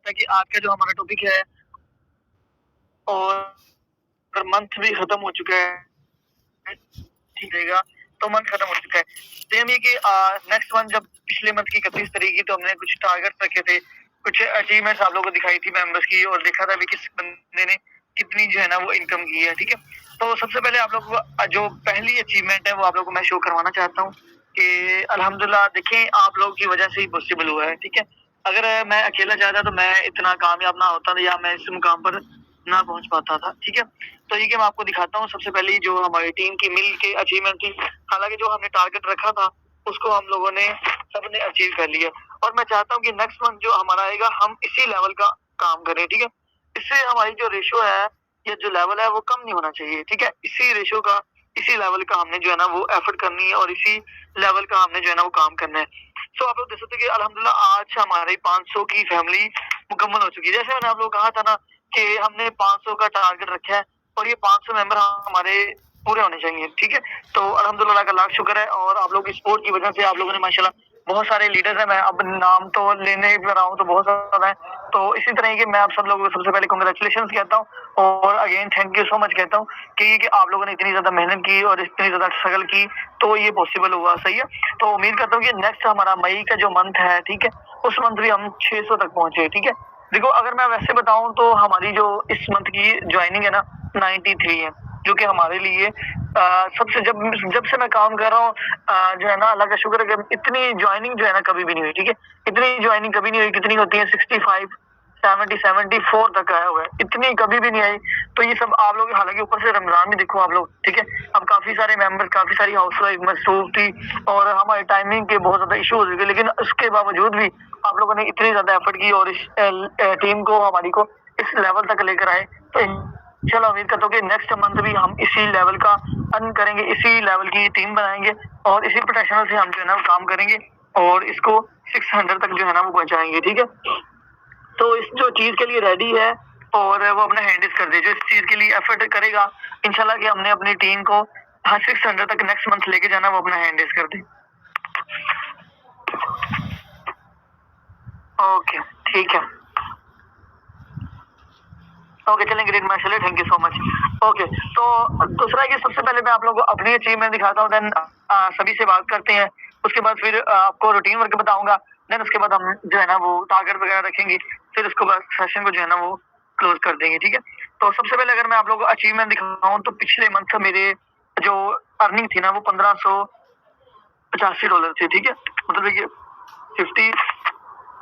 है कि आज का जो हमारा टॉपिक है और मंथ भी खत्म हो चुका है, ठीक रहेगा। तो मंथ खत्म हो चुका है। सेम ये कि नेक्स्ट मंथ जब पिछले मंथ की 31 तारीख की तो हमने कुछ टारगेट रखे थे, कुछ अचीवमेंट्स आप लोगों को दिखाई थी मेंबर्स की और देखा था भी किस बंदे ने कितनी जो है ना वो इनकम की है, ठीक है। तो सबसे पहले आप लोग को जो पहली अचीवमेंट है वो आप लोग को मैं शो करवाना चाहता हूँ कि अल्हम्दुलिल्लाह देखें आप लोगों की वजह से ही पॉसिबल हुआ है, ठीक है। अगर मैं अकेला चाहता तो मैं इतना कामयाब ना होता या मैं इस मुकाम पर ना पहुंच पाता था, ठीक है। तो ये कि मैं आपको दिखाता हूँ सबसे पहले जो हमारी टीम की मिल के अचीवमेंट थी। हालांकि जो हमने टारगेट रखा था उसको हम लोगों ने सबने अचीव कर लिया और मैं चाहता हूँ कि नेक्स्ट मंथ जो हमारा आएगा हम इसी लेवल का काम करें, ठीक है। इससे हमारी जो रेशो है या जो लेवल है वो कम नहीं होना चाहिए, ठीक है। इसी रेशो का इसी लेवल का हमने जो है ना वो एफर्ट करनी है और इसी लेवल का हमने जो है ना वो काम करना है। तो आप लोग देख सकते हैं कि अल्हम्दुलिल्लाह आज हमारी 500 की फैमिली मुकम्मल हो चुकी है। जैसे मैंने आप लोग कहा था ना कि हमने 500 का टारगेट रखा है और ये 500 मेंबर हमारे पूरे होने चाहिए, ठीक है। तो अल्हम्दुलिल्लाह का लाख शुक्र है और आप लोग की सपोर्ट की वजह से आप लोगों ने माशाल्लाह बहुत सारे लीडर्स हैं, मैं अब नाम तो लेने ही रहा हूँ तो बहुत ज़्यादा है। तो इसी तरह की मैं आप सब लोगों को सबसे पहले कांग्रेचुलेशंस कहता हूँ और again thank you so much कहता हूँ कि आप लोगों ने इतनी ज़्यादा मेहनत की और इतनी ज़्यादा स्ट्रगल की तो ये पॉसिबल हुआ, सही है। तो उम्मीद करता हूँ कि नेक्स्ट हमारा मई का जो मंथ है, ठीक है, उस मंथ भी हम 600 तक पहुँचे, ठीक है। देखो अगर मैं वैसे बताऊँ तो हमारी जो इस मंथ की ज्वाइनिंग है ना 93 है, जो कि हमारे लिए सबसे जब से मैं काम कर रहा हूँ जो है ना अल्लाह का शुक्र है कि इतनी ज्वाइनिंग जो है ना कभी भी नहीं हुई, ठीक है। इतनी ज्वाइनिंग कभी नहीं हुई, कितनी होती है 65 70 74 तक आया हुआ है, इतनी कभी भी नहीं आई। तो ये सब आप लोग हालांकि ऊपर से रमजान भी देखो आप लोग, ठीक है। अब काफी सारे मेंबर काफी सारी हाउस वाइफ मसरूफ थी और हमारी टाइमिंग के बहुत ज्यादा इशू हो गए, लेकिन उसके बावजूद भी आप लोगों ने इतनी ज्यादा एफर्ट की और इस टीम को हमारी को इस लेवल तक लेकर आए। तो इंशाल्लाह उम्मीद करता हूँ कि नेक्स्ट मंथ भी हम इसी लेवल का अर्न करेंगे, इसी लेवल की टीम बनाएंगे और इसी प्रोटेक्शनल से हम जो है ना काम करेंगे और इसको 600 तक जो है ना वो पहुंचाएंगे, ठीक है। तो इस जो चीज के लिए रेडी है और वो अपना हैंड कर दे, जो इस चीज के लिए एफर्ट करेगा इंशाल्लाह कि हमने अपनी टीम को 600 तक नेक्स्ट मंथ लेके जाना, वो अपना हैंड कर दे। ओके ठीक है, ओके चलें, ग्रेट माशाल्लाह, thank you so much. Okay तो दूसरा है कि सबसे पहले मैं आप लोगों को अपनी अचीवमेंट दिखाता हूँ, देन सभी से बात करते हैं, उसके बाद फिर आपको रूटीन वर्क बताऊंगा, देन उसके बाद हम जो है ना वो टारगेट वगैरह रखेंगे, फिर उसके बाद सेशन को जो है ना वो क्लोज कर देंगे, ठीक है। तो सबसे पहले अगर मैं आप लोगों को अचीवमेंट दिखाऊँ तो पिछले मंथ मेरे जो अर्निंग थी ना वो $1585 थी, ठीक है। मतलब ये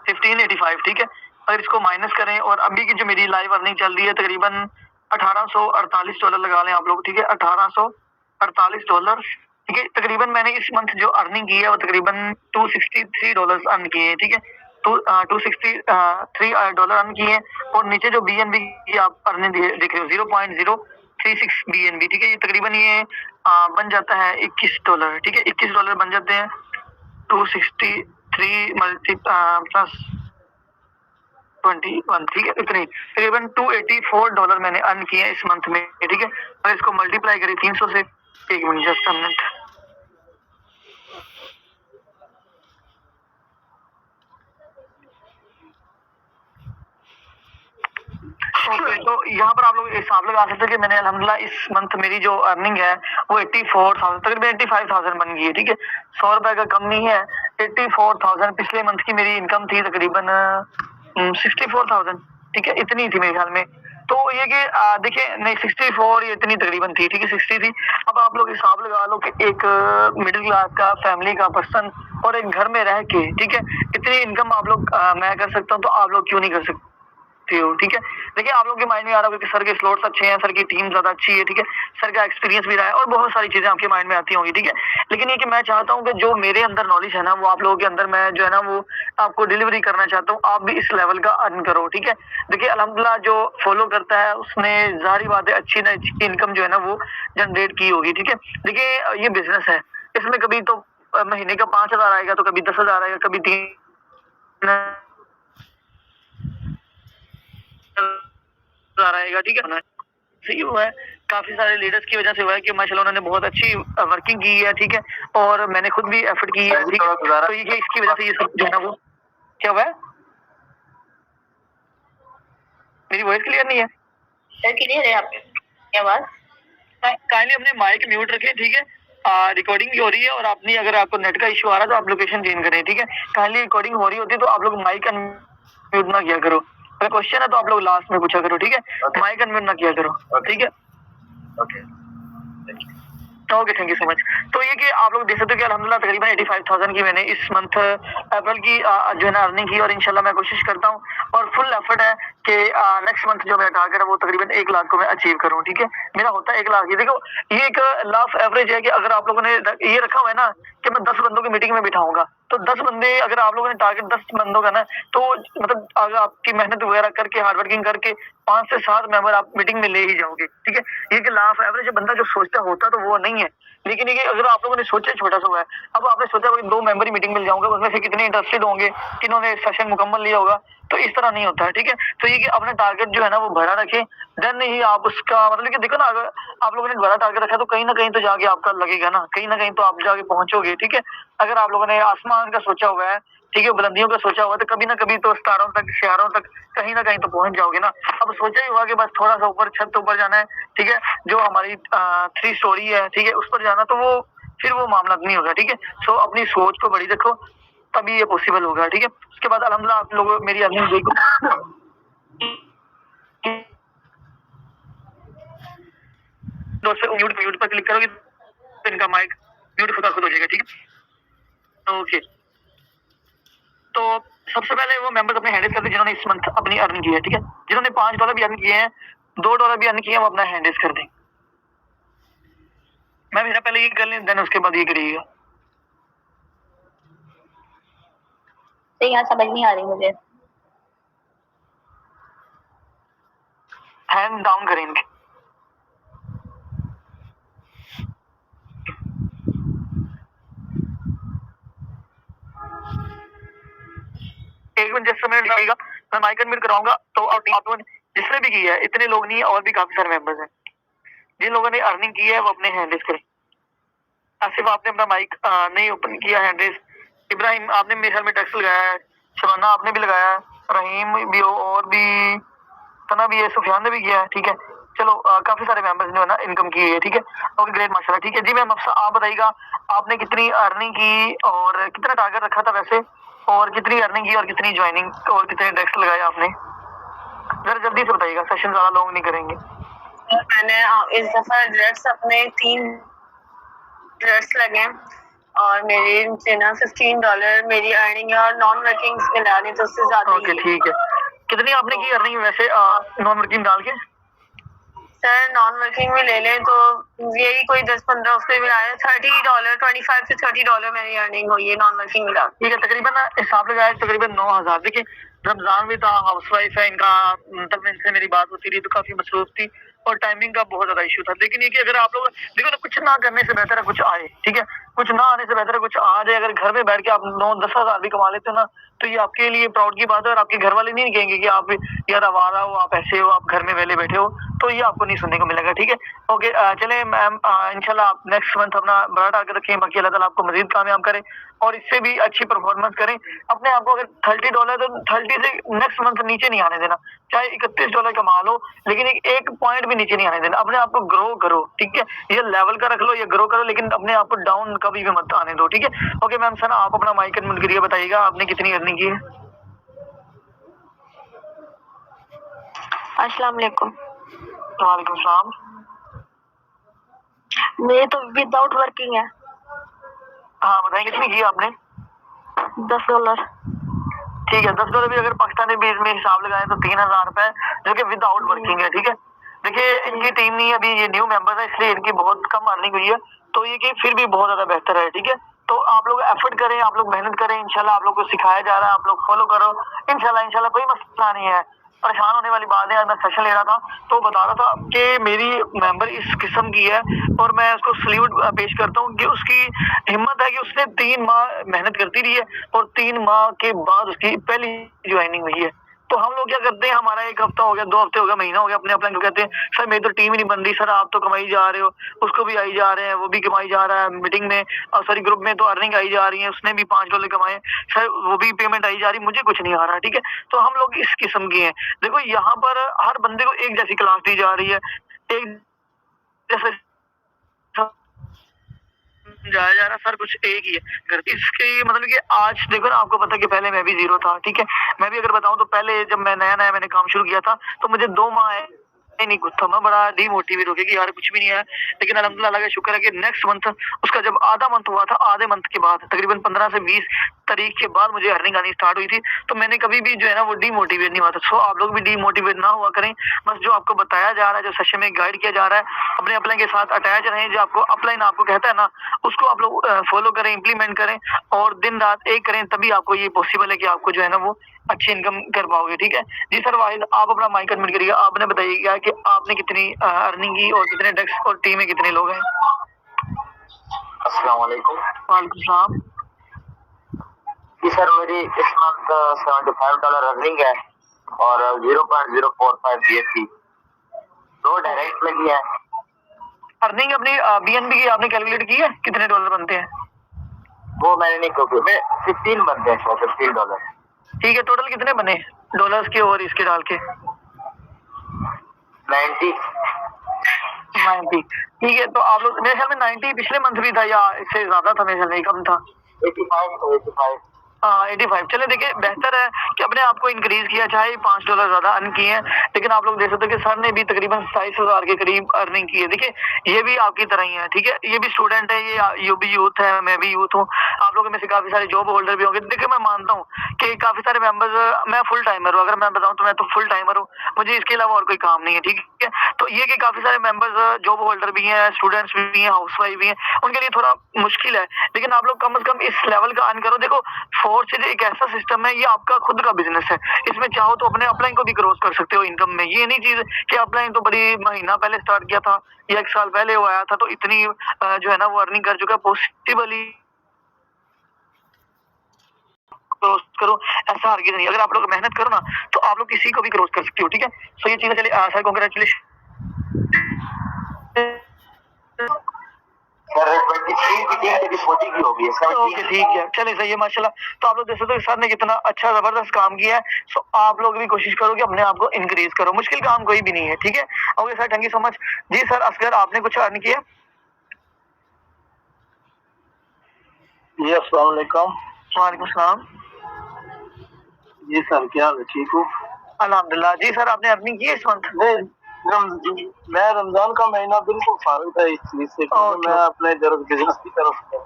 1585, ठीक है। अगर इसको माइनस करें और अभी की जो मेरी लाइव अर्निंग चल रही है तकरीबन $1848 लगा लें आप लोग, ठीक है। $1848, ठीक है। तकरीबन मैंने इस मंथ जो अर्निंग की है वो तकरीबन $263 अर्न किए हैं, ठीक है। तो $263 अर्न किए हैं और नीचे जो BNB की आप अर्निंग देख रहे हो 0.036 BNB, ठीक है। ये तकरीबन ये बन जाता है $21, ठीक है। $21 बन जाते हैं 263 मल्टी प्लस 21, ठीक है। इतनी तकरीबन $284 मैंने अर्न किए हैं इस मंथ में, ठीक है। और इसको मल्टीप्लाई करें 300 से, एक मिनट जस्ट मिनट। ओके तो यहाँ पर आप लोग हिसाब लगा सकते हैं कि मैंने अल्हम्दुलिल्लाह इस मंथ मेरी जो अर्निंग है वो 84,000 तकरीबन 85,000 बन गई है, ठीक है। ₹100 का कम नहीं है। 84,000 पिछले मंथ की मेरी इनकम थी तकरीबन 64,000, ठीक है। इतनी थी मेरे ख्याल में। तो ये कि देखिए नहीं 64 ये इतनी तकरीबन थी, ठीक है, 60 थी। अब आप लोग हिसाब लगा लो कि एक मिडिल क्लास का फैमिली का पर्सन और एक घर में रह के, ठीक है, इतनी इनकम आप लोग मैं कर सकता हूँ तो आप लोग क्यों नहीं कर सकते हो, ठीक है। देखिए आप लोगों के माइंड में आ रहा होगा कि सर के स्लॉट्स अच्छे हैं, सर की टीम ज्यादा अच्छी है, ठीक है, सर का एक्सपीरियंस भी रहा है और बहुत सारी चीजें आपके माइंड में आती होंगी, ठीक है। लेकिन ये कि मैं चाहता हूँ कि जो मेरे अंदर नॉलेज है ना वो आप लोगों के अंदर मैं जो है ना वो आपको डिलीवरी करना चाहता हूँ, आप भी इस लेवल का अर्न करो, ठीक है। देखिए अल्हम्दुलिल्लाह जो फॉलो करता है उसने जाहिर बात है अच्छी ना अच्छी इनकम जो है ना वो जनरेट की होगी, ठीक है। देखिए ये बिजनेस है, इसमें कभी तो महीने का 5,000 आएगा तो कभी 10,000 आएगा, कभी 3 आएगा, ठीक है। सही हुआ है, काफी सारे लीडर्स की वजह से हुआ है कि माशाल्लाह उन्होंने बहुत अच्छी वर्किंग की है, ठीक है। और मैंने खुद भी एफर्ट की है, ठीक है। तो ये इसकी वजह से ये सब जो है ना वो क्या हुआ है। मेरी वॉइस क्लियर नहीं है? सर क्लियर है आपकी आवाज़। काइंडली अपने माइक म्यूट रखें, ठीक है? रिकॉर्डिंग भी हो रही है और आपने अगर आपको नेट का इशू आ रहा है तो आप लोकेशन चेंज करें, ठीक है? काइंडली रिकॉर्डिंग हो रही होती है तो आप लोग माइक अनम्यूट ना किया करो। अगर क्वेश्चन है तो आप लोग लास्ट में पूछा करो, ठीक है? माइक अनम्यूट ना किया करो, ठीक है? Okay, thank you so much. तो ये कि आप लोग देख सकते हो कि अल्हम्दुलिल्लाह तकरीबन 85,000 की मैंने इस मंथ अप्रैल की जो है ना अर्निंग की और इंशाल्लाह मैं कोशिश करता हूँ और फुल एफर्ट है कि नेक्स्ट मंथ जो मेरा टारगेट है वो तकरीबन 1 लाख को मैं अचीव करूँ, ठीक है? मेरा होता है 1 लाख ही। देखो ये एक लाफ एवरेज है कि अगर आप लोगों ने ये रखा हुआ है ना कि मैं 10 बंदों की मीटिंग में बिठाऊंगा, तो 10 बंदे अगर आप लोगों ने टारगेट 10 बंदों का ना, तो मतलब अगर आपकी मेहनत वगैरह करके हार्ड वर्किंग करके 5 से 7 मेंबर आप मीटिंग में ले ही जाओगे, ठीक है? ये कि लाफ एवरेज बंदा जो सोचता होता तो वो नहीं है, लेकिन ये अगर आप लोगों ने सोचा छोटा सा हुआ है, अब आपने सोचा कि 2 मेंबर ही मीटिंग मिल जाऊंगा, उसमें से कितने इंटरेस्टेड होंगे, किन्होंने सेशन मुकम्मल लिया होगा, तो इस तरह नहीं होता है, ठीक है? तो ये कि अपना टारगेट जो है ना वो भरा रखें, देन ही आप उसका मतलब कि देखो ना, अगर आप लोगों ने बड़ा टारगेट रखा तो कहीं ना कहीं तो जाके आपका लगेगा ना, कहीं ना कहीं तो आप जाके पहुंचोगे, ठीक है? अगर आप लोगों ने आसमान का सोचा हुआ है, ठीक है, बुलंदियों का सोचा हुआ है, तो कभी ना कभी तो सितारों तक, शहरों तक कहीं ना कहीं तो पहुंच जाओगे ना। अब सोचा ही हुआ कि बस थोड़ा सा ऊपर छत ऊपर जाना है, ठीक है, जो हमारी 3 स्टोरी है, ठीक है, उस पर जाना, तो वो फिर वो मामला नहीं होगा, ठीक है? सो अपनी सोच को बड़ी रखो, तभी ये पॉसिबल होगा, ठीक है? उसके बाद अल्हम्दुलिल्लाह आप लोग मेरी अर्निंग देखो, दोस्तों म्यूट पर क्लिक करोगे तो इनका माइक म्यूट खुद हो जाएगा, ठीक है? ओके, तो सबसे पहले वो मेंबर्स अपने हैंड रेज करते हैं जिन्होंने इस मंथ अपनी अर्निंग की है, ठीक है? जिन्होंने $5 भी अर्न किए हैं, $2 भी अर्न किए हैं, वो अपना हैंड रेज कर दें। मैं मेरा पहले ये कर लें, देन उसके बाद ये करिएगा। तो यहाँ समझ नहीं आ रही मुझे। हैंड डाउन करेंगे, एक मिनट, जैसे मिनट लगेगा, मैं माइक अनम्यूट कराऊंगा, तो आप लोगों ने जिसने भी की है, इतने लोग नहीं है, और भी काफी सारे मेंबर्स हैं, जिन लोगों ने अर्निंग की है वो अपने हैंड रेज करें। आसिफ आपने अपना माइक नहीं ओपन किया, हैंड रेज। इब्राहिम आपने मेरे ख्याल में टैक्स लगाया है, शबाना आपने भी लगाया है, रहीम भी हो, और भी तना भी है, सुफियान ने भी किया है, ठीक है? चलो काफी सारे मेंबर्स ने ना इनकम की है, ठीक है? ओके ग्रेट, माशाल्लाह, ठीक है जी। मैम आप बताइएगा आपने कितनी अर्निंग की और कितना टारगेट रखा था वैसे, और कितनी अर्निंग की और कितनी ज्वाइनिंग और कितने टैक्स लगाए आपने? जरा जल्दी से बताइएगा, सेशन ज्यादा लॉन्ग नहीं करेंगे। मैंने इस दफा ड्रेस अपने 3 ड्रेस लगे और मेरी ना $15 मेरी अर्निंग है, और नॉन वर्किंग मिला दी तो उससे ज्यादा। ओके ठीक है, कितनी आपने की अर्निंग वैसे नॉन वर्किंग डाल के? सर नॉन वर्किंग में ले लें तो यही कोई 10-15 उससे मिला है, $30, 25 से $30 मेरी अर्निंग हुई है नॉन वर्किंग मिला। ठीक है, तकरीबन हिसाब लगाया तकरीबन 9,000। देखिए रमजान भी था, हाउस वाइफ है, इनका मतलब इनसे मेरी बात होती रही तो काफी मसरूफ थी और टाइमिंग का बहुत ज्यादा इशू था। लेकिन ये कि अगर आप लोग देखो तो कुछ ना करने से बेहतर है कुछ आए, ठीक है? कुछ ना आने से बेहतर है कुछ आ जाए। अगर घर में बैठ के आप 9-10 हजार भी कमा लेते हो ना, तो ये आपके लिए प्राउड की बात है और आपके घर वाले नहीं कहेंगे कि आप यार आवारा हो, आप ऐसे हो, आप घर में वेले बैठे हो, तो ये आपको नहीं सुनने को मिलेगा, ठीक है? ओके चले मैम, इंशाल्लाह आप नेक्स्ट मंथ अपना बड़ा टारगेट रखें, बाकी अल्लाह ताला आपको मजीद कामयाब करे और इससे भी अच्छी परफॉर्मेंस करें। अपने आप को अगर $30 तो 30 से नेक्स्ट मंथ नीचे नहीं आने देना, चाहे $31 कमा लो, लेकिन एक पॉइंट भी नीचे नहीं आने देना। अपने आप को ग्रो करो, ठीक है? ये लेवल का रख लो, ये ग्रो करो, लेकिन अपने आप को डाउन कभी भी मत आने दो, ठीक है? ओके मैम सर, आप अपना माइक अनम्यूट करिए, बताइएगा आपने कितनी अर्निंग की है? अस्सलाम वालेकुम। वालेकुम सलाम। मेरी तो विदाउट वर्किंग है। हाँ बताइए कितनी की आपने? $10। ठीक है, $10 भी अगर पाकिस्तानी बीस में हिसाब लगाएं तो 3,000 रुपए, जो कि विदाउट वर्किंग है, ठीक है? देखिए इनकी टीम नहीं है, अभी ये न्यू मेंबर है, इसलिए इनकी बहुत कम अर्निंग हुई है, तो ये कि फिर भी बहुत ज्यादा बेहतर है, ठीक है? तो आप लोग एफर्ट करें, आप लोग मेहनत करें, इंशाल्लाह आप लोग को सिखाया जा रहा है, आप लोग फॉलो करो, इंशाल्लाह कोई मसला नहीं है। परेशान होने वाली बात है, आज मैं सेशन ले रहा था तो बता रहा था कि मेरी मेंबर इस किस्म की है और मैं उसको सल्यूट पेश करता हूँ कि उसकी हिम्मत है कि उसने 3 माह मेहनत करती रही है और 3 माह के बाद उसकी पहली ज्वाइनिंग हुई है। तो हम लोग क्या करते हैं, हमारा 1 हफ्ता हो गया, 2 हफ्ते हो गया, महीना हो गया, अपने अपलाइन को कहते हैं सर मेरी तो टीम ही नहीं बन रही, सर आप तो कमाई जा रहे हो, उसको भी आई जा रहे हैं, वो भी कमाई जा रहा है, मीटिंग में सॉरी ग्रुप में तो अर्निंग आई जा रही है, उसने भी $5 कमाए, सर वो भी पेमेंट आई जा रही, मुझे कुछ नहीं आ रहा, ठीक है। तो हम लोग इस किस्म के हैं। देखो यहाँ पर हर बंदे को एक जैसी क्लास दी जा रही है, एक जैसे समझाया जा रहा, सर कुछ एक ही है। इसके मतलब कि आज देखो ना, आपको पता है कि पहले मैं भी जीरो था, ठीक है। मैं भी अगर बताऊं तो पहले जब मैं नया मैंने काम शुरू किया था तो मुझे 2 माह नहीं कुछ था, मैं बड़ा डीमोटिवेट हो गया कि यार कुछ भी नहीं है। लेकिन अल्हम्दुलिल्लाह अल्लाह का शुक्र है कि नेक्स्ट मंथ उसका जब आधा मंथ हुआ था, आधे मंथ के बाद तकरीबन 15 से 20 तारीख के बाद मुझे अर्निंग आनी स्टार्ट हुई थी। तो मैंने कभी भी जो है ना वो डीमोटिवेट नहीं हुआ था। सो आप लोग भी डीमोटिवेट ना हुआ करें। बस जो आपको बताया जा रहा है, जो सेशन में गाइड किया जा रहा है, अपने अपलाइन के साथ अटैच रहें। जो आपको अपलाइन आपको कहता है ना, उसको आप लोग फॉलो करें, इम्प्लीमेंट करें और दिन रात एक करें, तभी आपको ये पॉसिबल है कि आपको जो है ना वो अच्छी इनकम कर पाओगे, ठीक है। जी सर वाहिद, आप अपना माइक अनम्यूट करिएगा। आपने बताइएगा कि आपने कितनी अर्निंग की और कितने डेस्क और टीम में कितने लोग हैं। अस्सलाम वालेकुम। वालेकुम सलाम। जी सर, मेरी इस मंथ $75 अर्निंग है और 0.045 जीएसटी, 2 डायरेक्ट लगी है। अर्निंग अपनी बीएनबी की आपने कैलकुलेट की है, कितने डॉलर बनते हैं? वो मैंने नहीं क्योंकि मैं 15 बनते हैं सर, $15। ठीक है, टोटल कितने बने डॉलर्स के और इसके डाल के? 90। 90। ठीक है, तो आप लोग मेरे ख्याल में 90 पिछले मंथ भी था या इससे ज्यादा था? मेरे ख्याल में कम था। 85। हाँ 85। चले देखिए, बेहतर है कि अपने आप को इंक्रीज किया, चाहे $5 ज्यादा अर्न किए हैं, लेकिन आप लोग देख सकते हो कि सर ने भी तकरीबन 27,000 के करीब अर्निंग की है। देखिए ये भी आपकी तरह ही है, ठीक है। ये भी स्टूडेंट है, ये भी यूथ है, मैं भी यूथ हूँ। आप लोगों में से काफी सारे जॉब होल्डर भी होंगे। देखिए मैं मानता हूँ कि काफी सारे मेंबर्स, मैं फुल टाइमर हूँ, अगर मैं बताऊँ तो मैं तो फुल टाइमर हूँ, मुझे इसके अलावा और कोई काम नहीं है, ठीक है। तो ये कि काफी सारे मेंबर्स जॉब होल्डर भी हैं, स्टूडेंट्स भी हैं, हाउस वाइफ भी हैं, उनके लिए थोड़ा मुश्किल है। लेकिन आप लोग कम से कम इस लेवल का अर्न करो। देखो फोर्स एक ऐसा सिस्टम है, ये आपका खुद का बिजनेस है। इसमें चाहो तो अपने अपलाइन को भी क्रॉस कर सकते हो इनकम में। ये नहीं चीज कि अपलाइन तो बड़ी महीना पहले स्टार्ट किया था या 1 साल पहले वो आया था तो इतनी जो है ना वो अर्निंग कर चुका है। पॉसिबली क्रॉस करो, ऐसा हरगिज़ नहीं। अगर आप लोग मेहनत करो ना तो आप लोग किसी को भी क्रॉस कर सकते हो, ठीक है। सो ये चीजें चलिए सर कांग्रेचुलेशन। सर 23 की टीम मेरी 40 की होगी। ओके ठीक है, चलिए सही है माशाल्लाह। तो आप लोग देख सकते हो सर ने कितना अच्छा जबरदस्त काम किया है। सो आप लोग भी कोशिश करो कि अपने आप को इंक्रीज करो। मुश्किल काम कोई भी नहीं है, ठीक है। Okay sir, thank you so much. जी सर असगर, आपने कुछ अर्न किया? जी अस्सलाम वालेकुम। वालेकुम सलाम। जी सर, क्या हाल है? ठीक हूँ अल्हम्दुलिल्लाह। जी सर, आपने अर्निंग की है इस मंथ? मैं रमजान का महीना बिल्कुल फारिग था इस चीज से, क्योंकि मैं अपने बिजनेस की तरफ था।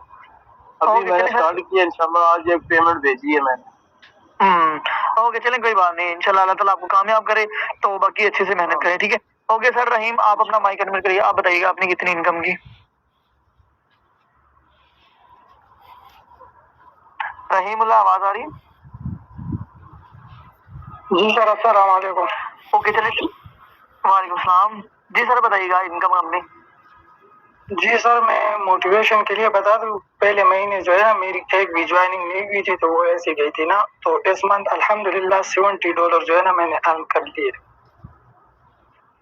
अभी मैंने स्टार्ट किया, इंशाल्लाह आज एक पेमेंट भेजी है मैंने। ओके चलें, कोई बात नहीं। इंशाल्लाह अल्लाह ताला आपको कामयाब करे, तो बाकी अच्छे से मेहनत करें, ठीक है। ओके सर रहीम, आप अपना माइक अनम्यूट करिए। आप बताइएगा आपने कितनी इनकम की? रहीमुल्लाह, आवाज आ रही है? जी सर, अस्सलाम वालेकुम। ओके चलिए, वालेकुम सलाम। जी सर बताइएगा इनकम अपनी। जी सर, मैं मोटिवेशन के लिए बता दूं, पहले महीने जो है ना मेरी एक भी ज्वाइनिंग नहीं हुई थी, तो वो ऐसी गई थी ना, तो इस मंथ अल्हम्दुलिल्लाह $70 जो है ना मैंने अर्न कर लिए।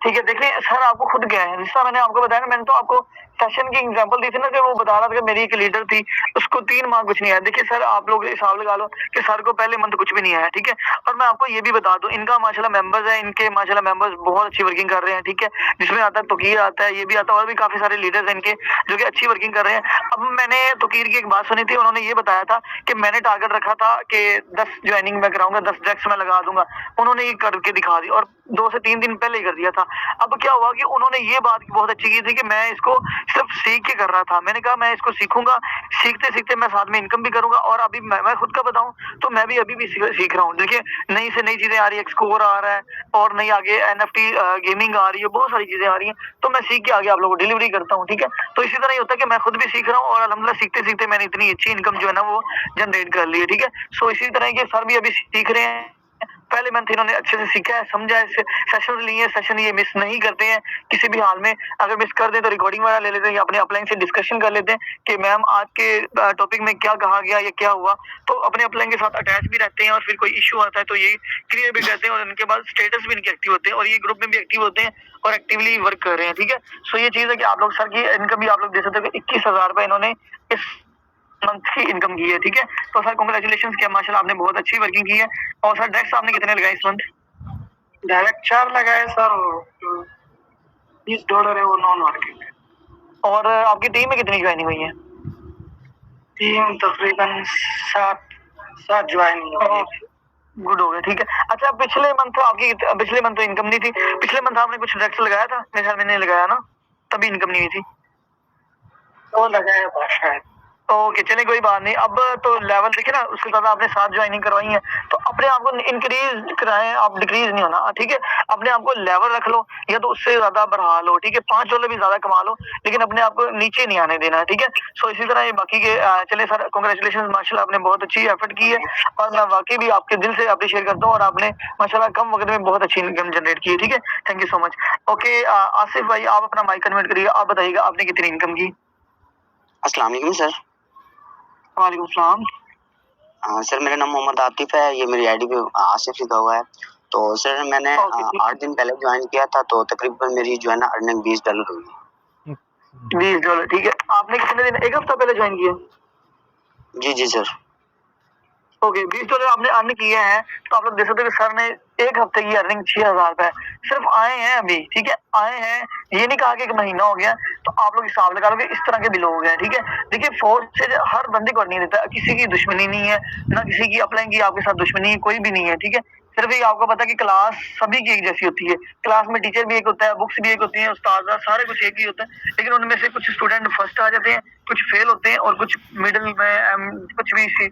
ठीक है, देखिए सर आपको खुद क्या है, जिसका मैंने आपको बताया ना, मैंने तो आपको सेशन की एग्जांपल दी थी ना, कि वो बता रहा था कि मेरी एक लीडर थी, उसको 3 माह कुछ नहीं आया। देखिए सर आप लोग हिसाब लगा लो कि सर को पहले मंथ कुछ भी नहीं आया, ठीक है। और मैं आपको ये भी बता दूं, इनका माशाल्लाह मेंबर्स है, इनके माशाल्लाह मेंबर्स बहुत अच्छी वर्किंग कर रहे हैं, ठीक है। जिसमें आता है तोकीर आता है, ये भी आता है, और भी काफी सारे लीडर्स हैं इनके जो कि अच्छी वर्किंग कर रहे हैं। अब मैंने तोकीर की एक बात सुनी थी, उन्होंने ये बताया था कि मैंने टारगेट रखा था कि 10 ज्वाइनिंग मैं कराऊंगा, 10 डेस्क मैं लगा दूंगा। उन्होंने ये करके दिखा दी और 2 से 3 दिन पहले ही कर दिया था। अब क्या हुआ कि उन्होंने ये बात बहुत अच्छी की थी कि मैं इसको सिर्फ सीख के कर रहा था। मैंने कहा मैं इसको सीखूंगा, सीखते सीखते मैं साथ में इनकम भी करूंगा। और अभी मैं खुद का बताऊं तो मैं भी अभी भी सीख रहा हूँ। देखिए नई से नई चीजें आ रही है, स्कोर आ रहा है और नई आगे NFT गेमिंग आ रही है, बहुत सारी चीजें आ रही हैं। तो मैं सीख के आगे आप लोगों को डिलीवरी करता हूँ, ठीक है। तो इसी तरह ही होता है कि मैं खुद भी सीख रहा हूँ और अल्हम्दुलिल्लाह सीखते सीखते मैंने इतनी अच्छी इनकम जो है ना वो जनरेट कर ली है, ठीक है। सो इसी तरह के सर भी अभी सीख रहे हैं पहले मंथ इन्होंने अच्छे से सीखा है, समझा है, सेशन लिए, सेशन ये मिस नहीं करते हैं किसी भी हाल में। अगर मिस कर दें तो रिकॉर्डिंग वगैरह ले लेते हैं या अपने अपलाइन से डिस्कशन कर लेते हैं कि मैम आज के टॉपिक में क्या कहा गया या क्या हुआ, तो अपने अपलाइन के साथ अटैच भी रहते हैं और फिर कोई इशू आता है तो ये क्लियर भी करते हैं और उनके बाद स्टेटस भी इनके एक्टिव होते हैं और ये ग्रुप में भी एक्टिव होते हैं और एक्टिवली वर्क कर रहे हैं। ठीक है, सो ये चीज़ है कि आप लोग सर की इनकम भी आप लोग देख सकते हो कि 21,000 रुपये इन्होंने इस मंथ की इनकम की है। ठीक है, तो सर कांग्रेचुलेशन किया, माशाल्लाह आपने बहुत अच्छी वर्किंग की है। और सर डायरेक्ट आपने कितने लगाए इस मंथ? डायरेक्ट 4 लगाए सर, $20 है वो नॉन वर्किंग है। और आपकी टीम में कितनी ज्वाइनिंग हुई है? टीम तकरीबन 7 ज्वाइनिंग है। गुड हो गया, ठीक है। अच्छा, पिछले मंथ तो इनकम नहीं थी, पिछले मंथ आपने कुछ डायरेक्ट लगाया था? मेरे ख्याल में नहीं लगाया ना, तभी इनकम नहीं हुई थी। तो लगाया था शायद। ओके, चलिए कोई बात नहीं। अब तो लेवल देखिए ना, उसके साथ आपने 7 ज्वाइनिंग करवाई है, तो अपने आप को इंक्रीज कराएं, आप डिक्रीज नहीं होना। ठीक है, अपने आप को लेवल रख लो या तो उससे ज्यादा बढ़ा लो। ठीक है, $5 भी ज्यादा कमा लो, लेकिन अपने आप को नीचे नहीं आने देना है। ठीक है, सो इसी तरह ये बाकी के चले सर, कांग्रेचुलेशन, माशाल्लाह आपने बहुत अच्छी एफर्ट की है और मैं वाकई भी आपके दिल से अप्रिशिएट करता हूँ और आपने माशाल्लाह कम वक्त में बहुत अच्छी इनकम जनरेट की है। ठीक है, thank you so much. Okay, Asif भाई आप अपना माइक कन्वर्ट करिए, आप बताइएगा आपने कितनी इनकम की? अस्सलाम वालेकुम सर। वालेकुम सलाम। सर मेरा नाम मोहम्मद आतिफ है, ये मेरी आईडी पे आसिफ लिखा हुआ है। तो सर मैंने 8 दिन पहले ज्वाइन किया था, तो तकरीबन मेरी जो है ना अर्निंग $20 हुई। $20, ठीक है। आपने कितने दिन, एक हफ्ता पहले ज्वाइन किया? जी जी सर। ओके, $20 आपने अर्न किए हैं, तो आप लोग देख सकते हो कि सर ने एक हफ्ते की अर्निंग 6,000 रुपए सिर्फ आए हैं अभी। ठीक है, आए हैं, ये नहीं कहा कि एक महीना हो गया, तो आप लोग हिसाब लगा लो कि इस तरह के भी लोग हैं। ठीक है, देखिए फोर्स से हर बंदे को नहीं देता, किसी की दुश्मनी नहीं है, ना किसी की अपलाइन की आपके साथ दुश्मनी है, कोई भी नहीं है। ठीक है, सिर्फ ये आपको पता है कि क्लास सभी की एक जैसी होती है, क्लास में टीचर भी एक होता है, बुक्स भी एक होती हैं, उस्ताद सारे कुछ एक ही होता है, लेकिन उनमें से कुछ स्टूडेंट फर्स्ट आ जाते हैं, कुछ फेल होते हैं और कुछ मिडिल में कुछ भी C+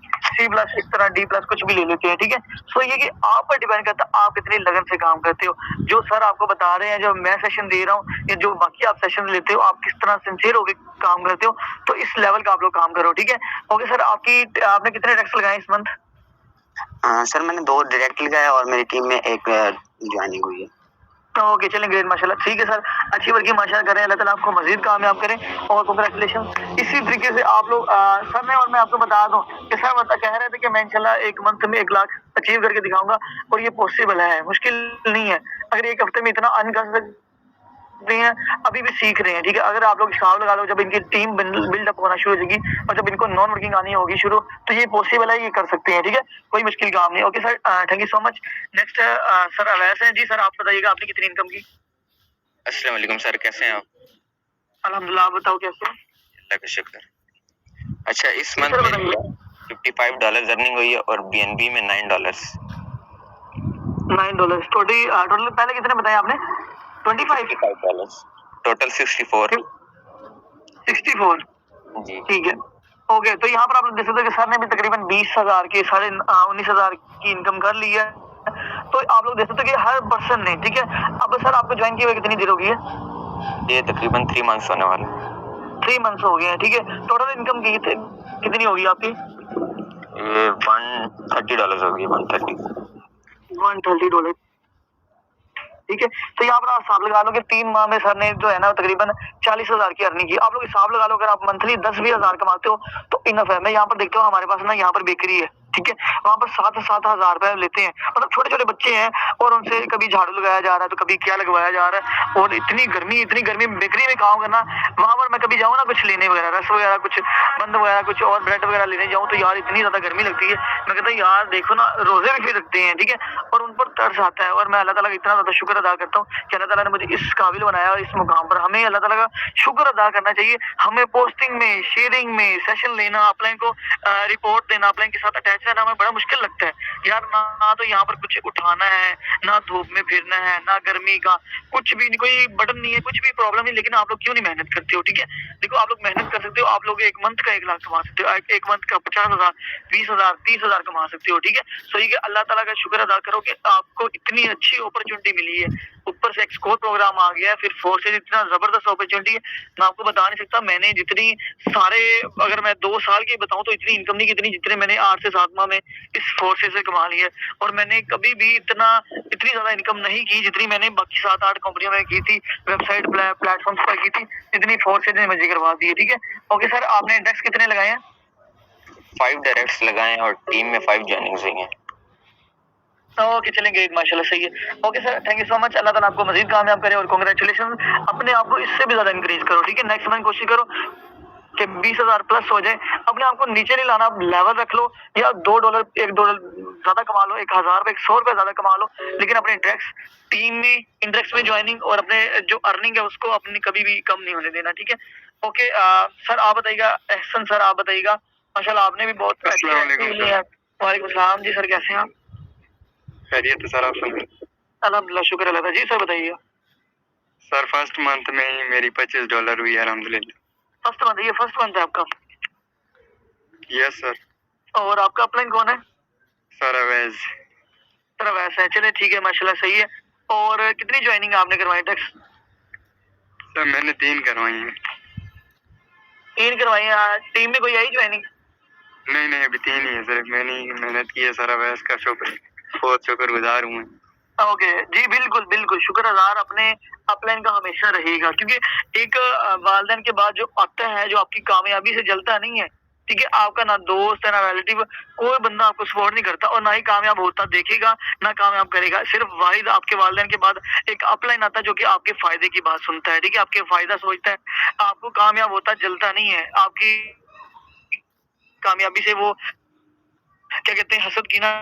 इस तरह D+ कुछ भी ले लेते हैं। ठीक है, सो ये कि आप पर डिपेंड करता है आप कितनी लगन से काम करते हो। जो सर आपको बता रहे हैं, जो मैं सेशन दे रहा हूँ या जो बाकी आप सेशन लेते हो, आप किस तरह सिंसियर होकर काम करते हो, तो इस लेवल का आप लोग काम करो। ठीक है, ओके सर, आपने कितने डायरेक्ट लगाए इस मंथ? सर मैंने 2 डायरेक्ट लगाया और मेरी टीम में एक ज्वाइनिंग हुई है। ओके, चलें, ग्रेट, माशाल्लाह, ठीक है सर, अच्छी वर्किंग माशाल्लाह करें, अल्लाह ताला आपको मजीद कामयाब करें और कांग्रेचुलेशन। इसी तरीके से आप लोग सर ने, और मैं आपको बता दूं कि सर कह रहे थे कि मैं इंशाल्लाह एक मंथ में 1 लाख अचीव करके दिखाऊंगा और ये पॉसिबल है, मुश्किल नहीं है। अगर एक हफ्ते में इतना अर्न कर सकते हैं, अभी भी सीख रहे हैं। ठीक है, अगर आप लोग हिसाब लगा लो, जब इनकी टीम बिल्डअप होना शुरू हो जाएगी और जब इनको नॉन वर्किंग आनी होगी शुरू, तो ये पॉसिबल है, ये कर सकते हैं। ठीक है, कोई मुश्किल काम नहीं। Okay sir, thank you so much. Next sir Awais हैं जी, सर आप बताइएगा आपने कितनी इनकम की? अस्सलाम वालेकुम सर, कैसे हैं आप? अल्हम्दुलिल्लाह, आप बताओ कैसे? अल्लाह का शुक्र। अच्छा, इस मंथ में $55 अर्निंग हुई है और BNB में $9। $9 टोटल पहले कितने बताए आपने? 25 टोटल 64 जी। ठीक है, ओके, तो यहाँ पर आप लोग देख सकते हो कि सर ने भी तकरीबन 20,000 की 19,500 की इनकम कर ली है। तो आप लोग देख सकते हो कि हर पर्सन ने, ठीक है, अब सर आपको ज्वाइन किए हुए कितनी देर हो गई है? ये तकरीबन 3 मंथ्स होने वाले। 3 मंथ्स हो गए हैं। ठीक है, टोटल इनकम की कितनी होगी आपकी? ये $130 होगी, $130। ठीक है, तो यहाँ पर आप हिसाब लगा लो कि 3 माह में सर ने जो है ना तकरीबन 40,000 की अर्निंग की। आप लोग हिसाब लगा लो, अगर आप मंथली 20-20 हज़ार कमाते हो तो इनफ है। मैं यहाँ पर देखता हूँ, हमारे पास ना यहाँ पर बेकरी है, ठीक है, वहाँ पर 7-7 हज़ार रुपए लेते हैं। मतलब छोटे छोटे बच्चे हैं और उनसे कभी झाड़ू लगाया जा रहा है तो कभी क्या लगवाया जा रहा है, और इतनी गर्मी बेकरी में काम करना। वहाँ पर मैं कभी जाऊँ ना कुछ लेने वगैरह, रस वगैरह, कुछ बंद वगैरह, कुछ और ब्रेड वगैरह लेने जाऊँ तो यार इतनी ज्यादा गर्मी लगती है। मैं कहता हूँ यार देखो ना, रोजे भी फिर रखते हैं, ठीक है, और उन पर तरस आता है। और मैं अल्लाह ताला का इतना ज्यादा शुक्र अदा करता हूँ कि अल्लाह ताला ने मुझे इस काबिल बनाया और इस मुकाम पर। हमें अल्लाह ताला का शुक्र अदा करना चाहिए। हमें पोस्टिंग में, शेयरिंग में, सेशन लेना, अपलाइन को रिपोर्ट देना, अपलाइन के साथ अटैच रहना हमें बड़ा मुश्किल लगता है यार। ना तो यहाँ पर कुछ उठाना है, ना धूप में फिरना है, ना गर्मी का कुछ भी नहीं, कोई बटन नहीं है, कुछ भी प्रॉब्लम नहीं। लेकिन आप लोग क्यों नहीं मेहनत करते हो? ठीक है, देखो आप लोग मेहनत कर सकते हो, आप लोग एक मंथ का 1 लाख कमा सकते हो, एक मंथ का 50,000, 20,000, 30,000 कमा सकते हो। ठीक है, सो ये अल्लाह ताला का शुक्र अदा करो कि आपको इतनी अच्छी अपॉर्चुनिटी मिली है। ऊपर से एक्सकोर प्रोग्राम आ गया है, फिर फोर्सेज इतना जबरदस्त अपॉर्चुनिटी है, मैं आपको बता नहीं सकता। मैंने जितनी सारे, अगर मैं 2 साल की बताऊं तो इतनी इनकम नहीं कितनी जितने मैंने 8 से 7 माह में इस फोर्सेज से कमा ली है। और मैंने कभी भी इतनी ज्यादा इनकम नहीं की जितनी मैंने बाकी 7-8 कंपनियों में की थी, वेबसाइट प्लेटफॉर्म पर की थी, जितनी फोर्सेज ने मुझे करवा दी है। ठीक है, ओके सर, आपने इंडेक्स कितने लगाए हैं? 5 डायरेक्ट्स लगाए हैं और टीम में 5 ज्वाइनिंग्स हुई हैं। ओके, चलेंगे, माशाल्लाह, सही है। Okay sir, thank you so much. अल्लाह ताला आपको मजीद कामयाब करे और कांग्रेचुलेशन। अपने आप को इससे भी ज्यादा इंक्रीज करो। ठीक है, नेक्स्ट मंथ कोशिश करो कि 20,000 प्लस हो जाए। अपने आप को नीचे नहीं लाना, लेवल रख लो, या $2 $1 ज्यादा कमा लो, 1,000 रुपए 100 रुपए ज्यादा कमा लो, लेकिन अपने टीम में इंडेक्स में ज्वाइनिंग और अपने जो अर्निंग है उसको अपनी कभी भी कम नहीं होने देना। ठीक है, ओके सर, आप बताइएगा। एहसन सर, आप बताइएगा। माशाल्लाह, आपने भी बहुत वालेकुम सलाम जी सर, कैसे हैं आप? खैरियत है सर, आप सुनाइए। अल्हम्दुलिल्लाह, शुक्र अल्लाह का। जी सर, बताइए। सर फर्स्ट मंथ में ही मेरी $25 हुई है, अल्हम्दुलिल्लाह। फर्स्ट मंथ, ये फर्स्ट मंथ है आपका? Yes sir. और आपका अपलाइन कौन है? सर अवैज। सर वैसा है, चले ठीक है, माशाल्लाह, सही है। और कितनी ज्वाइनिंग आपने करवाई टैक्स? सर मैंने 3 करवाई हैं। 3 करवाई है। टीम में कोई आई ज्वाइनिंग? नहीं, अभी 3 ही है सर। मैंने मेहनत की है सर, अवैज का बहुत शुक्रगुजार हूँ। ओके जी, बिल्कुल बिल्कुल, शुक्रगुजार अपने अपलाइन का हमेशा रहेगा, क्योंकि एक वालिदैन के बाद जो आता है, जो आपकी कामयाबी से जलता नहीं है, ठीक है, आपका ना दोस्त है ना रिलेटिव, कोई बंदा आपको सपोर्ट नहीं करता और ना ही कामयाब होता देखेगा, ना कामयाब करेगा। सिर्फ वाहिद आपके वालिदैन के बाद एक अपलाइन आता है जो कि आपके फायदे की बात सुनता है, ठीक है, आपके फायदा सोचता है, आपको कामयाब होता जलता नहीं है। आपकी कामयाबी से वो क्या कहते हैं, हसद की ना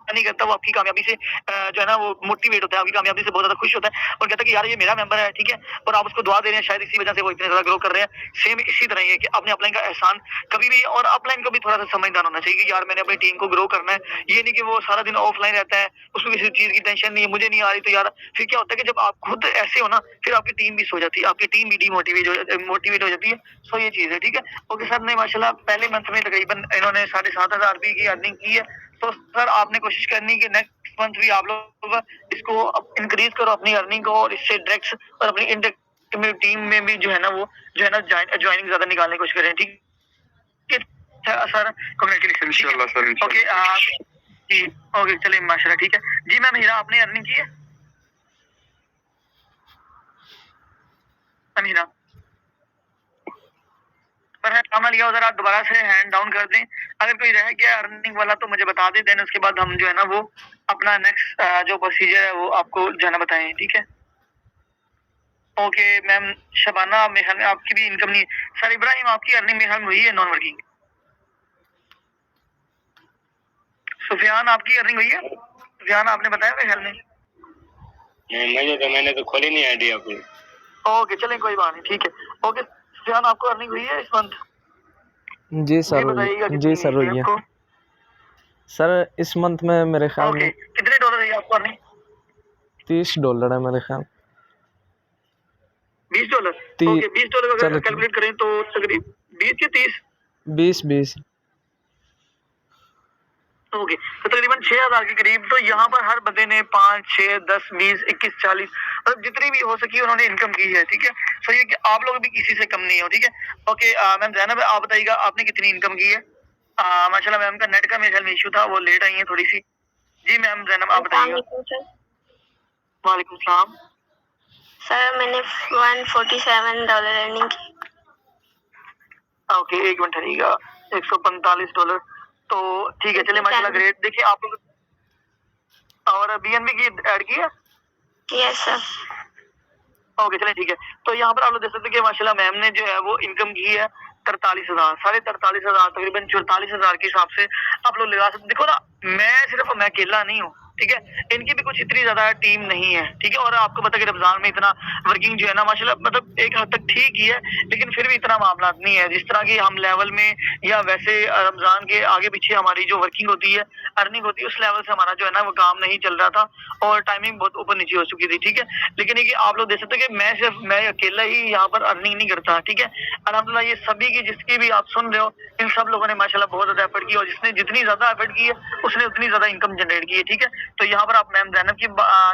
नहीं करता, वो आपकी कामयाबी से जो है ना वो मोटिवेट होता है, आपकी कामयाबी से बहुत ज्यादा खुश होता है और कहता है कि यार ये मेरा मेंबर है, ठीक है, और आप उसको दुआ दे रहे हैं, शायद इसी वजह से वो इतने ज्यादा ग्रो कर रहे हैं। सेम इसी तरह ही है कि अपने अपलाइन का एहसान कभी भी, और अपलाइन को भी थोड़ा सा समझदार होना चाहिए कि यार मैंने अपनी टीम को ग्रो करना है। ये नहीं कि वो सारा दिन ऑफलाइन रहता है, उसको किसी चीज की टेंशन नहीं है, मुझे नहीं आ रही तो यार, फिर क्या होता है कि जब आप खुद ऐसे हो ना, फिर आपकी टीम भी सो जाती है, आपकी टीम भी मोटिवेट हो जाती है। सो ये चीज है, ठीक है। ओके सर ने माशाल्लाह पहले मंथ में तकरीबन इन्होंने 7,500 रुपये की अर्निंग की है। तो सर आपने कोशिश करनी कि नेक्स्ट मंथ भी आप लोग इसको इंक्रीज करो अपनी अर्निंग को, और इससे डायरेक्ट और अपनी इंडेक्ट में टीम में भी जो है ना वो जो है ना ज्वाइनिंग ज्यादा निकालने की कोशिश करें। ठीक है सर, कांग्रेचुलेशन। इंशाल्लाह सर, ओके जी, ओके, चलिए, माशाल्लाह, ठीक है जी। मैम हीरा, आपने अर्निंग की है? हीरा पर है काम लिया उधर, आप दोबारा से हैंड डाउन कर दें। अगर कोई रह गया अर्निंग वाला तो मुझे बता दें, देन उसके बाद हम जो है ना वो अपना नेक्स्ट जो प्रोसीजर है वो आपको जो है ना बताएं। ठीक है, ओके मैम। शबाना, मेरे ख्याल में आपकी भी इनकम नहीं है। सर इब्राहिम, आपकी अर्निंग मेरे ख्याल में हुई है नॉन वर्किंग। सुफियान, आपकी अर्निंग हुई है? सुफियान, आपने बताया मेरे ख्याल में। मैंने तो खोली नहीं आईडी अपनी। ओके, चलें, कोई बात नहीं, ठीक है। ओके सुफियान, आपको अर्निंग हुई है इस मंथ? जी सर, जी सर हुई है सर। इस मंथ में मेरे ख्याल में कितने डॉलर है आपको अर्निंग? $30 है मेरे ख्याल। $20? ओके, $20 अगर कैलकुलेट करें तो तकरीबन 20 के 30? 20 ओके, तो तकरीबन 6,000 के करीब। तो यहाँ पर हर बंदे ने 5, 6, 10, 20, 21, 40 मतलब जितनी भी हो सकी उन्होंने इनकम की है। ठीक है, सो ये कि आप लोग भी किसी से कम नहीं हो। ठीक है, ओके मैम जैनब, आप बताइएगा आपने कितनी इनकम की है? माशाल्लाह, मैम का नेट का मेरे ख्याल में इशू था, वो लेट आई है थोड़ी सी। जी मैम जैनब, आप बताइएगा। वालेकुम सलाम। सर मैंने $147 अर्निंग की। ओके, एक मिनट ठहरिएगा। $145। तो ठीक है, चलिए, माशाल्लाह, ग्रेट। देखिए आप लोग और BNB की ऐड की है? Yes sir. ओके, चलिए, ठीक है। तो यहाँ पर आप लोग देख सकते हैं कि माशाल्लाह मैम ने जो है वो इनकम की है 43,000, 43,500, तकरीबन 44,000 के हिसाब से आप लोग लगा सकते। देखो ना, मैं अकेला नहीं हूँ, ठीक है, इनकी भी कुछ इतनी ज्यादा टीम नहीं है। ठीक है, और आपको पता है कि रमजान में इतना वर्किंग जो है ना माशाल्लाह मतलब एक हद तक ठीक ही है, लेकिन फिर भी इतना मामला नहीं है जिस तरह की हम लेवल में, या वैसे रमजान के आगे पीछे हमारी जो वर्किंग होती है, अर्निंग होती है, उस लेवल से हमारा जो है ना वो काम नहीं चल रहा था और टाइमिंग बहुत ऊपर नीचे हो चुकी थी। ठीक है, लेकिन ये कि आप लोग देख सकते हैं कि मैं अकेला ही यहाँ पर अर्निंग नहीं करता। ठीक है, अल्हम्दुलिल्लाह, ये सभी की जिसकी भी आप सुन रहे हो, इन सब लोगों ने माशाल्लाह बहुत ज्यादा एफर्ट की, और जिसने जितनी ज्यादा एफर्ट की है उसने उतनी ज्यादा इनकम जनरेट की है। ठीक है, तो यहाँ पर आप मैम जैनब की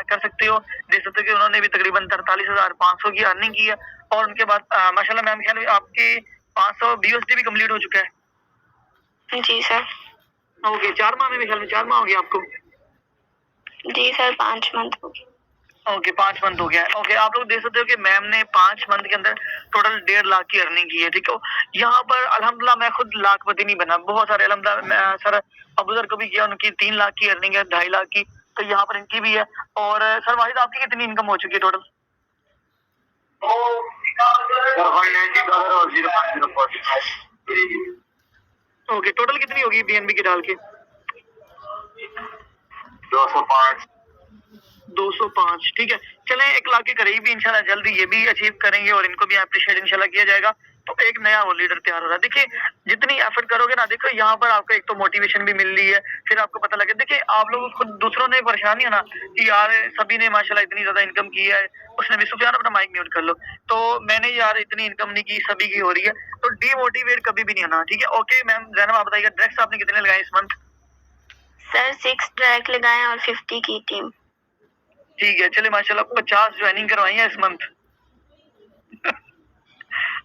कर सकते हो, देख सकते हो कि उन्होंने भी तकरीबन 43,500 की अर्निंग की है। और उनके बाद माशाल्लाह मैम ख्याल आपकी 500 BUSD भी कंप्लीट हो चुका है। जी सर। ओके, 4 माह में भी ख्याल में 4 माह हो गया आपको? जी सर, 5 मंथ हो गया। ओके, 5 मंथ हो गया है। ओके, आप लोग देख सकते हो कि मैम ने 5 मंथ के अंदर टोटल 1.5 लाख की अर्निंग की है। ठीक है, यहाँ पर अल्हम्दुलिल्लाह मैं खुद लाखपति नहीं बना, बहुत सारे अल्हम्दुलिल्लाह सर अबूजर को भी किया, उनकी 3 लाख की अर्निंग है, 2.5 लाख की, तो यहाँ पर इनकी भी है। और सर वाहिद आपकी कितनी इनकम हो चुकी है टोटल? $190 और 0.045। ओके, टोटल कितनी होगी BNB की डाल के? 205। 205, ठीक है। चलें 1 लाख के करीब भी इंशाल्लाह जल्दी ये भी अचीव करेंगे और इनको भी अप्रिशिएट इंशाल्लाह किया जाएगा, तो एक नया वो लीडर तैयार हो रहा है। देखिए जितनी एफर्ट करोगे ना, देखो यहाँ पर आपको एक तो मोटिवेशन भी मिल रही है, फिर आपको पता लगे। देखिए आप लोग खुद दूसरों ने परेशान नहीं होना कि यार सभी ने माशाल्लाह इतनी ज्यादा इनकम की है, उसने भी। सुफियान अपना माइक म्यूट कर लो। तो मैंने यार इतनी इनकम नहीं की, सभी की हो रही है, तो डीमोटिवेट कभी भी नहीं होना, ठीक है। ओके मैम जैनब आप बताइएगा, ड्रग्स आपने कितने लगाए इस मंथ? सर 6 ट्रैक लगाए और 50 की टीम। ठीक है, चलिए माशाल्लाह 50 ज्वाइनिंग करवाई है इस मंथ।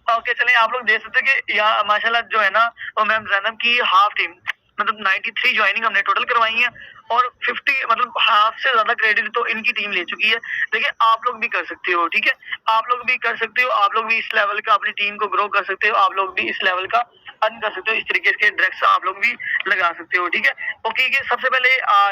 ओके, चलिए आप लोग देख सकते हैं कि यहाँ माशाल्लाह जो है ना वो मैम जैनब की हाफ टीम मतलब 93 ज्वाइनिंग हमने टोटल करवाई है और 50 मतलब हाफ से ज्यादा क्रेडिट तो इनकी टीम ले चुकी है। देखिए आप लोग भी कर सकते हो, ठीक है, आप लोग भी कर सकते हो, आप लोग भी इस लेवल का अपनी टीम को ग्रो कर सकते हो, आप लोग भी इस लेवल का अर्न कर सकते हो, इस तरीके के ड्रग्स आप लोग भी लगा सकते हो, ठीक है। ओके, सबसे पहले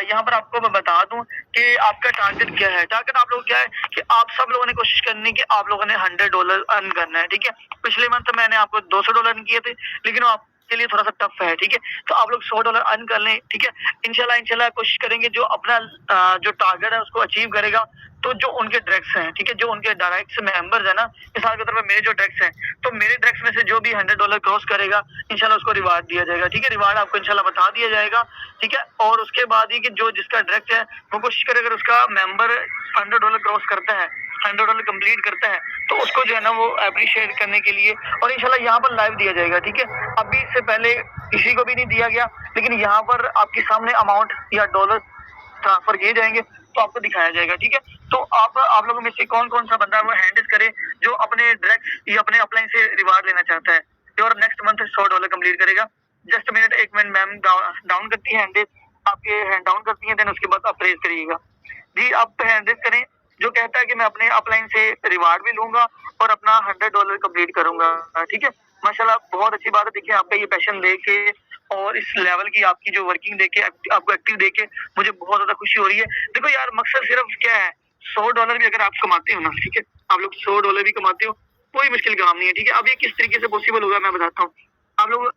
यहाँ पर आपको मैं बता दूं कि आपका टारगेट क्या है। टारगेट आप लोग क्या है कि आप सब लोगों ने कोशिश करनी कि आप लोगों ने $100 अर्न करना है, ठीक है। पिछले मंथ मैंने आपको $200 अर्न किए थे, लेकिन आप के लिए थोड़ा सा टफ है, ठीक है। तो आप लोग $100 अर्न कर लें, ठीक है। इंशाल्लाह कोशिश करेंगे जो अपना जो टारगेट है उसको अचीव करेगा, तो जो उनके ड्रग्स हैं, ठीक है, जो उनके डायरेक्ट मेंबर्स है ना, मिसाल के तौर पर मेरे जो ड्रग्स हैं, तो मेरे ड्रग्स में से जो भी $100 क्रॉस करेगा इंशाल्लाह उसको रिवार्ड दिया जाएगा, ठीक है। रिवार्ड आपको इंशाल्लाह बता दिया जाएगा, ठीक है। और उसके बाद ही कि जो जिसका ड्रग्स है वो कोशिश करे, अगर उसका मेंबर $100 क्रॉस करता है, $100 कंप्लीट करता है, तो उसको जो है ना वो अप्रिशिएट करने के लिए और इंशाल्लाह यहाँ पर लाइव दिया जाएगा, ठीक है। अभी इससे पहले किसी को भी नहीं दिया गया, लेकिन यहाँ पर आपके सामने अमाउंट या डॉलर ट्रांसफर किए जाएंगे तो आपको दिखाया जाएगा, ठीक है। तो आप लोगों में से कौन कौन सा बंदा वो हैंडल करे जो अपने ड्रग्स या अपने अपलाइन से रिवार्ड लेना चाहता है और नेक्स्ट मंथ $100 कंप्लीट करेगा। Just minute, 1 minute ma'am down करती है हैंड, आपके हैंड डाउन करती है, देन उसके बाद आप प्रेस करिएगा जी। आप हैंड करें जो कहता है कि मैं अपने अपलाइन से रिवार्ड भी लूंगा और अपना $100 कंप्लीट करूंगा, ठीक है। माशाल्लाह बहुत अच्छी बात है। देखिए आपका ये पैशन देख के और इस लेवल की आपकी जो वर्किंग देख के, आपको एक्टिव देख के मुझे बहुत ज्यादा खुशी हो रही है। देखो यार मकसद सिर्फ क्या है, $100 भी अगर आप कमाते हो ना, ठीक है, आप लोग $100 भी कमाते हो, कोई मुश्किल काम नहीं है, ठीक है। अब ये किस तरीके से पॉसिबल होगा मैं बताता हूँ। आप लोग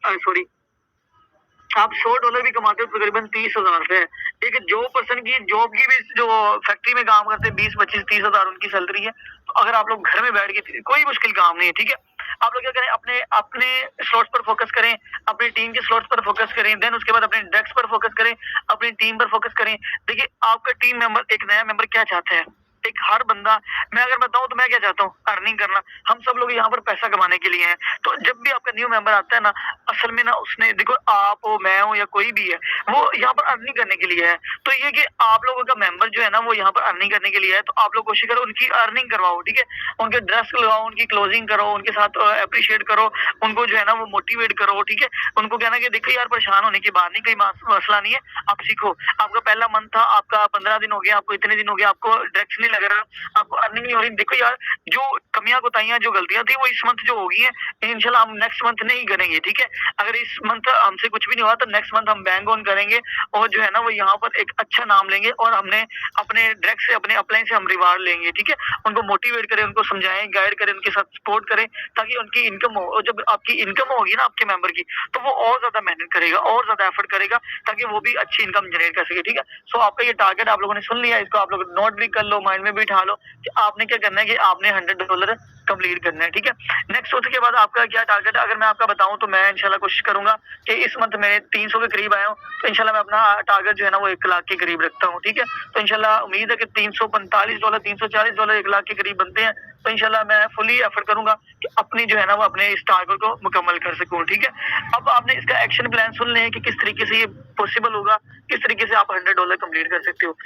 आप $100 भी कमाते हो, तकरीबन 30,000 रुपए। एक जो पर्सन की जॉब की भी जो फैक्ट्री में काम करते हैं 20, 25, 30,000 उनकी सैलरी है। तो अगर आप लोग घर में बैठ के, कोई मुश्किल काम नहीं है, ठीक है। आप लोग क्या करें, अपने अपने स्लॉट्स पर फोकस करें, अपनी टीम के स्लॉट्स पर फोकस करें, देन उसके बाद अपने ड्रग्स पर फोकस करें, अपनी टीम पर फोकस करें। देखिए आपका टीम मेंबर, एक नया मेंबर क्या चाहता है, एक हर बंदा, मैं अगर बताऊं तो मैं क्या चाहता हूँ, अर्निंग करना। हम सब लोग यहाँ पर पैसा कमाने के लिए हैं। तो जब भी आपका न्यू मेंबर आता है ना, असल में ना उसने, देखो आप हो, मैं हूँ या कोई भी है, वो यहाँ पर अर्निंग करने के लिए है। तो ये कि आप लोगों का मेंबर जो है ना वो यहाँ पर अर्निंग करने के लिए है, तो आप लोग कोशिश करो उनकी अर्निंग करवाओ, ठीक है। उनके ड्रेस लगाओ, उनकी क्लोजिंग करो, उनके साथ अप्रिशिएट करो, उनको जो है ना वो मोटिवेट करो, ठीक है। उनको कहना कि देखो यार परेशान होने की बात नहीं, कोई मसला नहीं है, आप सीखो। आपका पहला मंथ था, आपका 15 दिन हो गया, आपको इतने दिन हो गया, आपको ड्रग्स नहीं लग रहा, आपको अर्निंग नहीं हो रही। देखो यार जो कमियां कोताहियां जो गलतियां थी वो इस मंथ जो होगी हैं, इंशाल्लाह हम नेक्स्ट मंथ नहीं करेंगे, ठीक है। अगर इस मंथ हमसे कुछ भी नहीं हुआ तो नेक्स्ट मंथ हम बैंग ऑन करेंगे और जो है ना वो यहाँ पर एक अच्छा नाम लेंगे और हमने अपने ड्रग्स से, अपने अपलाइन से हम रिवार्ड लेंगे, ठीक है। उनको मोटिवेट करें, उनको समझाएं, गाइड करें, उनके साथ सपोर्ट करें ताकि उनकी इनकम हो। और जब आपकी इनकम होगी ना आपके मेंबर की, तो वो और ज्यादा मेहनत करेगा, और ज्यादा एफर्ट करेगा ताकि वो भी अच्छी इनकम जनरेट कर सके, ठीक है। सो आपका ये टारगेट आप लोगों ने सुन लिया, इसको आप लोग नोट भी कर लो, माइंड में भी उठा लो कि आपने क्या करना है कि आपने $100 कंप्लीट करना है, ठीक है। नेक्स्ट उसके बाद आपका क्या टारगेट है, अगर मैं आपका बताऊं तो मैं इंशाल्लाह कोशिश करूंगा कि इस मंथ में 300 के करीब आया हूँ, तो इंशाल्लाह मैं अपना टारगेट जो है ना वो 1 लाख के करीब रखता हूँ, ठीक है। तो इंशाल्लाह उम्मीद है कि $345 $340 1 लाख के करीब बनते हैं, तो इंशाल्लाह मैं फुली एफर्ट करूंगा कि अपनी जो है ना वो अपने इस टारगेट को मुकम्मल कर सकूं, ठीक है। अब आपने इसका एक्शन प्लान सुन लें कि किस तरीके से ये पॉसिबल होगा, किस तरीके से आप $100 कंप्लीट कर सकते हो।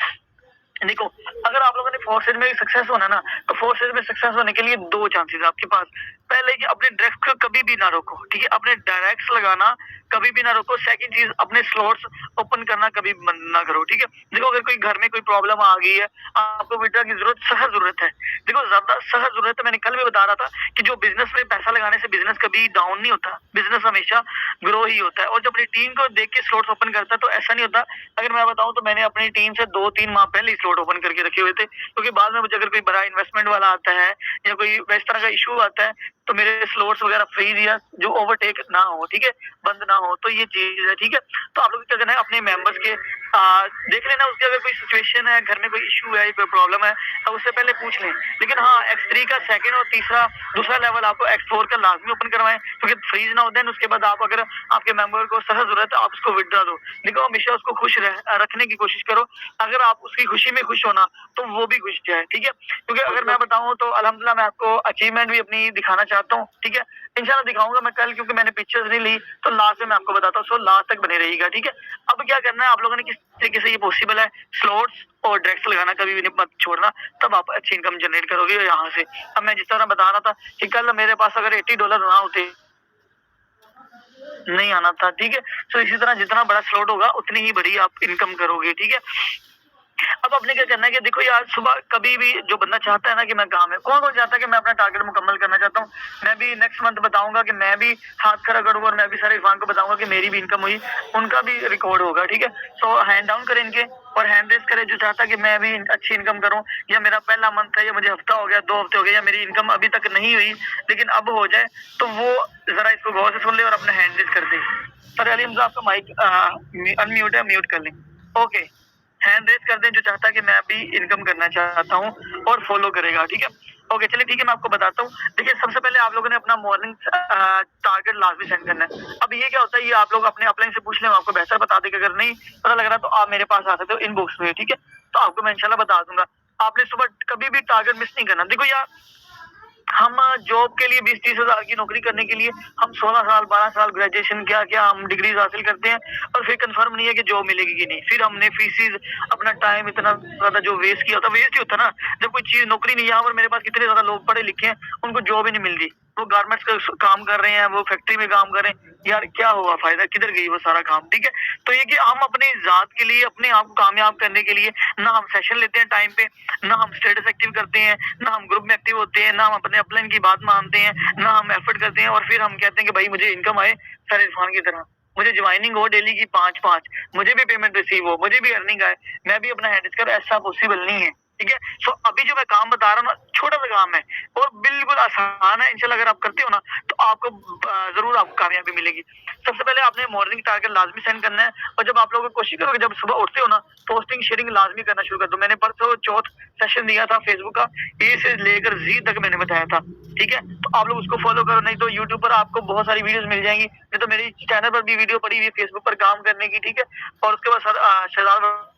देखो, अगर आप लोगों ने फोर्सेज में सक्सेस होना ना, तो फोर्सेज में सक्सेस होने के लिए 2 चांसेस आपके पास। पहले कि अपने डायरेक्ट को कभी भी ना रोको, ठीक है। अपने डायरेक्ट्स लगाना कभी भी ना रोको। सेकंड चीज, अपने स्लॉट्स ओपन करना कभी बंद ना करो, ठीक है। देखो, अगर कोई घर में कोई प्रॉब्लम आ गई है, आपको विड्रॉ की सख्त जरूरत है। देखो, ज्यादा सख्त जरूरत है। मैंने कल भी बता रहा था कि जो बिजनेस में पैसा लगाने से बिजनेस कभी डाउन नहीं होता, बिजनेस हमेशा ग्रो ही होता है। और जब अपनी टीम को देख के स्लॉट्स ओपन करता है तो ऐसा नहीं होता। अगर मैं बताऊं तो मैंने अपनी टीम से 2-3 माह पहले स्लॉट ओपन करके रखे हुए थे, क्योंकि बाद में मुझे अगर कोई बड़ा इन्वेस्टमेंट वाला आता है या कोई इस तरह का इशू आता है तो मेरे स्लॉट्स वगैरह फ्रीज या जो ओवरटेक ना हो, ठीक है, बंद ना हो। तो ये चीज है, ठीक है। तो आप लोग क्या करना है, अपने मेंबर्स के देख लेना, उसकी अगर कोई सिचुएशन है, घर में कोई इशू है, कोई प्रॉब्लम है, तो उससे पहले पूछ लें। लेकिन हाँ, X3 का सेकंड और दूसरा लेवल आपको X4 का लाजमी ओपन करवाएं, क्योंकि फ्रीज ना हो। देन उसके बाद आप अगर आपके मेंबर को सख्त जरूरत है, आप उसको विड्रॉ दो। देखो, हमेशा उसको खुश रखने की कोशिश करो। अगर आप उसकी खुशी में खुश होना तो वो भी खुश है, ठीक है। क्योंकि अगर मैं बताऊं तो अल्हम्दुलिल्लाह मैं आपको अचीवमेंट भी अपनी दिखाना चाहता हूँ, ठीक है। इंशाल्लाह दिखाऊंगा मैं कल, क्योंकि मैंने पिक्चर्स नहीं ली, तो लास्ट में मैं आपको बताता हूँ। सो लास्ट तक बने रहिएगा, ठीक है। अब क्या करना है आप लोगों ने, किस तरीके से ये पॉसिबल है, स्लॉट्स और डायरेक्ट लगाना कभी भी मत छोड़ना, तब आप अच्छी इनकम जनरेट करोगे यहाँ से। अब मैं जिस तरह बता रहा था कि कल मेरे पास अगर $80 ना होते, नहीं आना था, ठीक है। तो इसी तरह जितना बड़ा स्लॉट होगा उतनी ही बड़ी आप इनकम करोगे, ठीक है। अब आपने क्या करना है कि देखो यार, सुबह कभी भी जो बंदा चाहता है ना कि मैं काम है, कौन कौन चाहता है कि मैं अपना टारगेट मुकम्मल करना चाहता हूँ। मैं भी नेक्स्ट मंथ बताऊंगा कि मैं भी हाथ खड़ा करूंगा और मैं भी सारे इरफान को बताऊंगा कि मेरी भी इनकम हुई, उनका भी रिकॉर्ड होगा, ठीक है। सो हैंड डाउन करें इनके और हैंड रेस करें जो चाहता है कि मैं भी अच्छी इनकम करूं, या मेरा पहला मंथ है, या मुझे हफ्ता हो गया, 2 हफ्ते हो गए, या मेरी इनकम अभी तक नहीं हुई लेकिन अब हो जाए, तो वो जरा इसको गौर से सुन ले और अपना हैंड रेस कर दे। सर अली हमजा, आपका माइक अनम्यूट है, म्यूट कर लें। ओके, हैंड रेस कर दें जो चाहता है कि मैं भी इनकम करना चाहता हूँ और फॉलो करेगा, ठीक है। ओके, चलिए ठीक है, मैं आपको बताता हूँ। देखिए, सबसे पहले आप लोगों ने अपना मॉर्निंग टारगेट लाजमी सेंड करना है। अब ये क्या होता है, ये आप लोग अपने अपलाइन से पूछ लें, आपको बेहतर बता देगा। अगर नहीं पता लग रहा तो आप मेरे पास आ सकते हो इनबॉक्स में, ठीक है। तो आपको मैं इंशाल्लाह बता दूंगा। आपने सुबह कभी भी टारगेट मिस नहीं करना। देखो यार, हम जॉब के लिए 20-30 हजार की नौकरी करने के लिए हम 16 साल 12 साल ग्रेजुएशन क्या हम डिग्रीज हासिल करते हैं, और फिर कंफर्म नहीं है कि जॉब मिलेगी कि नहीं। फिर हमने फीसिस, अपना टाइम इतना ज्यादा जो वेस्ट किया होता, वेस्ट ही होता ना। जब कोई चीज नौकरी नहीं है, यहाँ पर मेरे पास कितने ज्यादा लोग पढ़े लिखे हैं, उनको जॉब ही नहीं मिल रही। वो गारमेंट्स का काम कर रहे हैं, वो फैक्ट्री में काम कर रहे हैं। यार क्या हुआ फायदा, किधर गई वो सारा काम, ठीक है। तो ये कि हम अपने जात के लिए, अपने आप को कामयाब करने के लिए ना हम सेशन लेते हैं टाइम पे, ना हम स्टेटस एक्टिव करते हैं, ना हम ग्रुप में एक्टिव होते हैं, ना हम अपने अपलाइन की बात मानते हैं, ना हम एफर्ट करते हैं, और फिर हम कहते हैं कि भाई मुझे इनकम आए सर इरफान की तरह, मुझे ज्वाइनिंग हो डेली की 5-5, मुझे भी पेमेंट रिसीव हो, मुझे भी अर्निंग आए, मैं भी अपना हैंड कर। ऐसा पॉसिबल नहीं है, ठीक है। सो अभी जो मैं काम बता रहा हूँ ना, छोटा सा काम है और बिल्कुल आसान है। इंशाल्लाह अगर आप करते हो ना तो आपको जरूर आपको कामयाबी मिलेगी। सबसे पहले आपने मॉर्निंग टारगेट लाजमी सेंड करना है, और जब आप लोग कोशिश करोगे, जब सुबह उठते हो ना, पोस्टिंग शेयरिंग लाजमी करना शुरू कर दो। मैंने परसों 4th सेशन दिया था फेसबुक का, ए से लेकर जी तक मैंने बताया था, ठीक है। तो आप लोग उसको फॉलो करो, नहीं तो यूट्यूब पर आपको बहुत सारी वीडियोस मिल जाएंगी, नहीं तो मेरी चैनल पर भी वीडियो पड़ी हुई है फेसबुक पर काम करने की, ठीक है। और उसके बाद शहजाद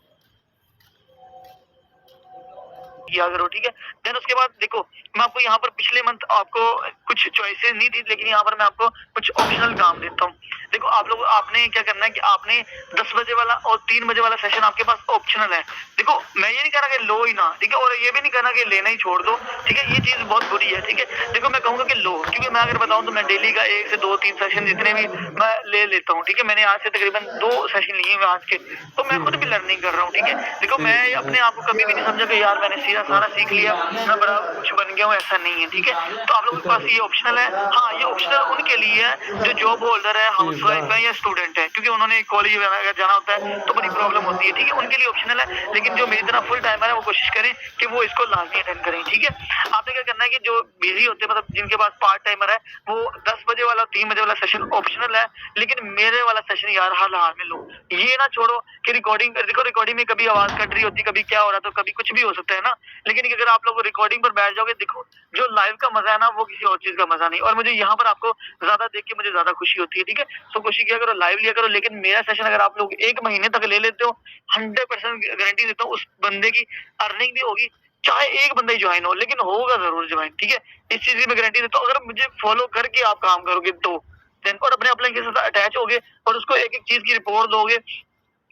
किया करो, ठीक है। देन उसके बाद देखो, मैं आपको यहाँ पर पिछले मंथ आपको कुछ चॉइसेस नहीं दी, लेकिन यहाँ पर मैं आपको कुछ ऑप्शनल काम देता हूँ। देखो, आप लोग आपने क्या करना है कि आपने 10 बजे वाला और 3 बजे वाला सेशन आपके पास ऑप्शनल है। देखो, मैं ये नहीं कह रहा कि लो ही ना, ठीक है, और ये भी नहीं कहना कि लेना ही छोड़ दो, ठीक है। ये चीज बहुत बुरी है, ठीक है। देखो, मैं कहूंगा कि लो, क्योंकि मैं अगर बताऊं तो मैं डेली का 1 से 2-3 सेशन जितने भी मैं ले लेता हूँ, ठीक है। मैंने आज से तकरीबन 2 सेशन लिए हुए आज के, तो मैं खुद भी लर्निंग कर रहा हूँ, ठीक है। देखो, मैं अपने आप को कभी भी नहीं समझा कि यार मैंने सारा सीख लिया, मैं बड़ा कुछ बन गया हूँ, ऐसा नहीं है, ठीक है। तो आप लोगों के पास ये ऑप्शनल है। हाँ, ये ऑप्शनल उनके लिए है जो जॉब होल्डर है, हाउस वाइफ है या स्टूडेंट है, क्योंकि उन्होंने कॉलेज वगैरह जाना होता है तो बड़ी प्रॉब्लम होती है, ठीक है। उनके लिए ऑप्शनल है, लेकिन जो मेरी तरह फुल टाइमर है वो कोशिश करें कि वो इसको लाजमी अटेंड करें, ठीक है। आपने क्या करना है कि जो बिजी होते हैं, मतलब जिनके पास पार्ट टाइमर है, वो 10 बजे वाला 3 बजे वाला सेशन ऑप्शनल है, लेकिन मेरे वाला सेशन यार हर हाल में लो। ये ना छोड़ो कि रिकॉर्डिंग, देखो रिकॉर्डिंग में कभी आवाज कट रही होती, कभी क्या हो रहा, तो कभी कुछ भी हो सकता है ना। लेकिन अगर आप लोग रिकॉर्डिंग पर बैठ जाओगे, देखो जो लाइव का मजा है ना वो किसी और चीज का मजा नहीं। और मुझे यहाँ पर आपको ज्यादा देख के मुझे ज्यादा खुशी होती है, ठीक है। तो कोशिश किया करो, लाइव लिया करो। लेकिन मेरा सेशन अगर आप लोग 1 महीने तक ले लेते हो, 100% गारंटी देता हूँ उस बंदे की अर्निंग भी होगी, चाहे एक बंदा ही ज्वाइन हो, लेकिन होगा जरूर ज्वाइन, ठीक है। इस चीज की मैं गारंटी देता हूँ। अगर मुझे फॉलो करके आप काम करोगे तो देन, और अपने अपलाइन के साथ अटैच होगे और उसको एक एक चीज की रिपोर्ट दोगे,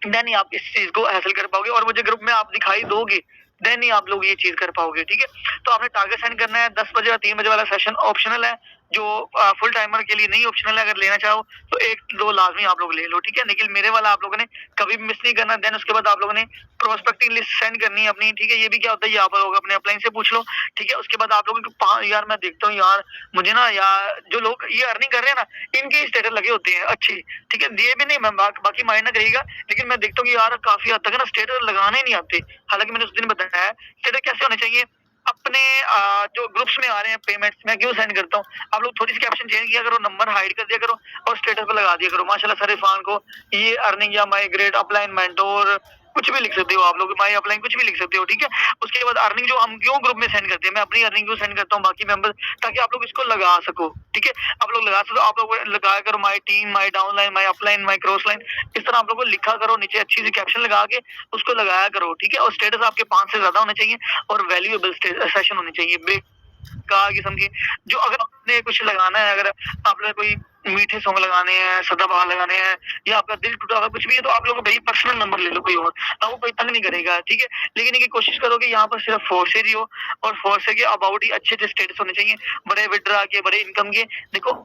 देन ही आप इस चीज को हासिल कर पाओगे। और मुझे ग्रुप में आप दिखाई दोगे, देन ही आप लोग ये चीज कर पाओगे, ठीक है। तो आपने टारगेट सेंड करना है। 10 बजे या 3 बजे वाला सेशन ऑप्शनल है, जो फुल टाइमर के लिए नहीं ऑप्शनल है। अगर लेना चाहो तो 1-2 लाजमी आप लोग ले लो, ठीक है। निखिल मेरे वाला आप लोगों ने कभी भी मिस नहीं करना। देन उसके बाद आप लोगों ने प्रोस्पेक्टिंग लिस्ट सेंड करनी है अपनी, ठीक है। ये भी क्या होता है, ये आप लोग अपने अपलाइन से पूछ लो, ठीक है। उसके बाद आप लोगों को यार मैं देखता हूँ यार, मुझे ना यार जो लोग ये अर्निंग कर रहे हैं ना, इनके स्टेटस लगे होते हैं अच्छे, ठीक है। दिए भी नहीं, मैं बाकी माइंड ना करेगा, लेकिन मैं देखता हूँ कि यार काफी हद तक ना स्टेटस लगाने नहीं आते। हालांकि मैंने उस दिन बताया है स्टेटस कैसे होने चाहिए। अपने जो ग्रुप्स में आ रहे हैं पेमेंट्स, मैं क्यों सेंड करता हूँ, आप लोग थोड़ी सी कैप्शन चेंज किया करो, नंबर हाइड कर दिया करो और स्टेटस पे लगा दिया करो, माशाल्लाह सर इरफान को ये अर्निंग या माई ग्रेट अपलाइन मेंटोर, कुछ भी लिख सकते हो आप लोग, माई अपलाइन कुछ भी लिख सकते हो, ठीक है। उसके बाद अर्निंग जो हम क्यों ग्रुप में सेंड करते हैं, मैं अपनी अर्निंग क्यों सेंड करता हूँ बाकी मेंबर्स, ताकि आप लोग इसको लगा सको, ठीक है। आप लोग लगा सको, आप लोग लगाया करो my team, my downline, my upline, my cross line, इस तरह आप लोग को लिखा करो, नीचे अच्छी सी कैप्शन लगा के उसको लगाया करो, ठीक है। और स्टेटस आपके 5 से ज्यादा होने चाहिए और वैल्यूएबल सेशन होने चाहिए, बेकार किस्म की। जो अगर आपने कुछ लगाना है, अगर आपने कोई मीठे सॉन्ग लगाने हैं, सदाबहार लगाने हैं, या आपका दिल टूटा हुआ कुछ भी है, तो आप लोग भाई पर्सनल नंबर ले लो कोई और, आपको कोई तंग नहीं करेगा, ठीक है। लेकिन ये कोशिश करो कि यहाँ पर सिर्फ फोर्सेज ही हो, और फोर्से के अबाउट ही अच्छे अच्छे स्टेटस होने चाहिए, बड़े विड्रा के, बड़े इनकम के। देखो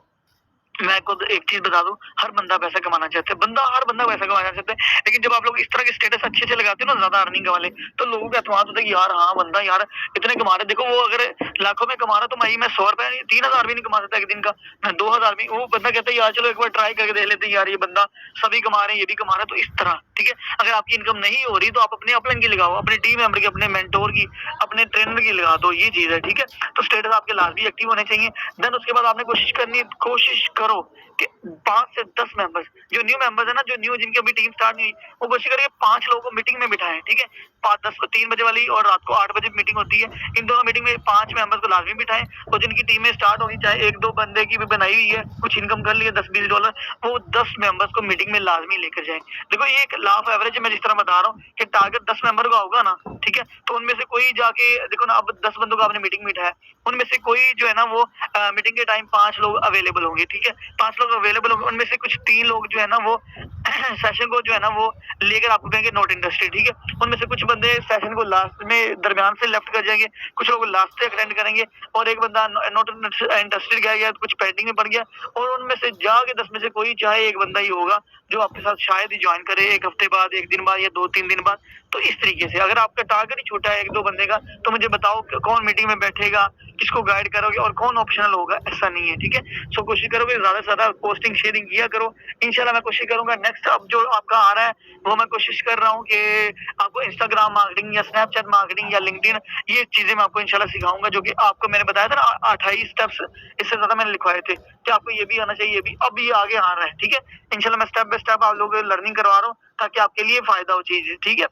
मैं खुद एक चीज बता दूं, हर बंदा पैसा कमाना चाहता है, हर बंदा पैसा कमाना चाहता है। लेकिन जब आप लोग इस तरह के स्टेटस अच्छे से लगाते हो ना, ज्यादा अर्निंग वाले, तो लोगों का एतमाद होता है कि यार हाँ बंदा यार इतने कमा रहे। देखो वो अगर लाखों में कमा रहा तो मैं 100 रुपए 3000 भी नहीं कमा सकता एक दिन का, मैं 2000 भी। वो बंदा कहता है यार चलो एक बार ट्राई करके देख लेते हैं, यार ये बंदा सभी कमा रहे हैं, ये भी कमा रहा है, तो इस तरह, ठीक है। अगर आपकी इनकम नहीं हो रही तो आप अपने अपलाइन की लगाओ, अपने टीम मेंबर की, अपने मेंटोर की, अपने ट्रेनर की लगा दो, ये चीज है, ठीक है। तो स्टेटस आपके लाजमी एक्टिव होने चाहिए। देन उसके बाद आपने कोशिश करो कि 5 से 10 मेंबर्स, जो न्यू मेंबर्स है ना, जो न्यू जिनकी अभी टीम स्टार्ट नहीं हुई, वो कोशिश करिए 5 लोगों को मीटिंग में बिठाएं, ठीक है। 5-10 को 3 बजे वाली और रात को 8 बजे मीटिंग होती है, इन दोनों मीटिंग में 5 मेंबर्स को लाजमी बिठाएं। और जिनकी टीमें स्टार्ट होगी, चाहे 1-2 बंदे की भी बनाई हुई है, कुछ इनकम कर लिया $10-20, वो 10 मेंबर्स को मीटिंग में लाजमी लेकर जाएं। देखो ये एक लाफ एवरेज मैं जिस तरह बता रहा हूँ कि टारगेट 10 मेंबर का होगा ना, ठीक है, तो उनमें से कोई जाके देखो ना, अब 10 बंदों का आपने मीटिंग बिठाया, उनमें से कोई जो है ना वो मीटिंग के टाइम 5 लोग अवेलेबल होंगे, ठीक है। 5 लोग अवेलेबल होंगे, उनमें से कुछ 3 लोग जो है ना वो सेशन को जो है ना वो लेकर आपको कहेंगे नॉट इंटरेस्टेड, ठीक है। उनमें से कुछ बंदे सेशन को लास्ट में दरमियान से लेफ्ट कर जाएंगे, कुछ लोग लास्ट से अटेंड करेंगे, और एक बंदा नॉट इंटरेस्टेड गया, कुछ पेंडिंग में पड़ गया। और उनमें से जाके 10 में से कोई चाहे एक बंदा ही होगा जो आपके साथ शायद ही ज्वाइन करे, 1 हफ्ते बाद, 1 दिन बाद, या 2-3 दिन बाद। तो इस तरीके से अगर आपका टारगेट ही छोटा है 1-2 बंदे का, तो मुझे बताओ कौन मीटिंग में बैठेगा, किसको गाइड करोगे, और कौन ऑप्शनल होगा, ऐसा नहीं है, ठीक है। सो कोशिश करोगे ज्यादा से ज्यादा पोस्टिंग शेयरिंग किया करो। इंशाल्लाह मैं कोशिश करूंगा नेक्स्ट अब जो आपका आ रहा है वो मैं कोशिश कर रहा हूँ कि आपको इंस्टाग्राम मार्केटिंग या स्नैपचैट मार्केटिंग या लिंक्डइन, ये चीजें मैं आपको इंशाल्लाह सिखाऊंगा, जो कि आपको मैंने बताया था ना 28 स्टेप्स, इससे ज्यादा मैंने लिखवाए थे कि आपको ये भी आना चाहिए, ये भी अब ये आगे आ रहा है, ठीक है। इंशाल्लाह मैं स्टेप बाय स्टेप आप लोगों को लर्निंग करवा रहा हूँ ताकि आपके लिए फायदा हो चीज, ठीक है।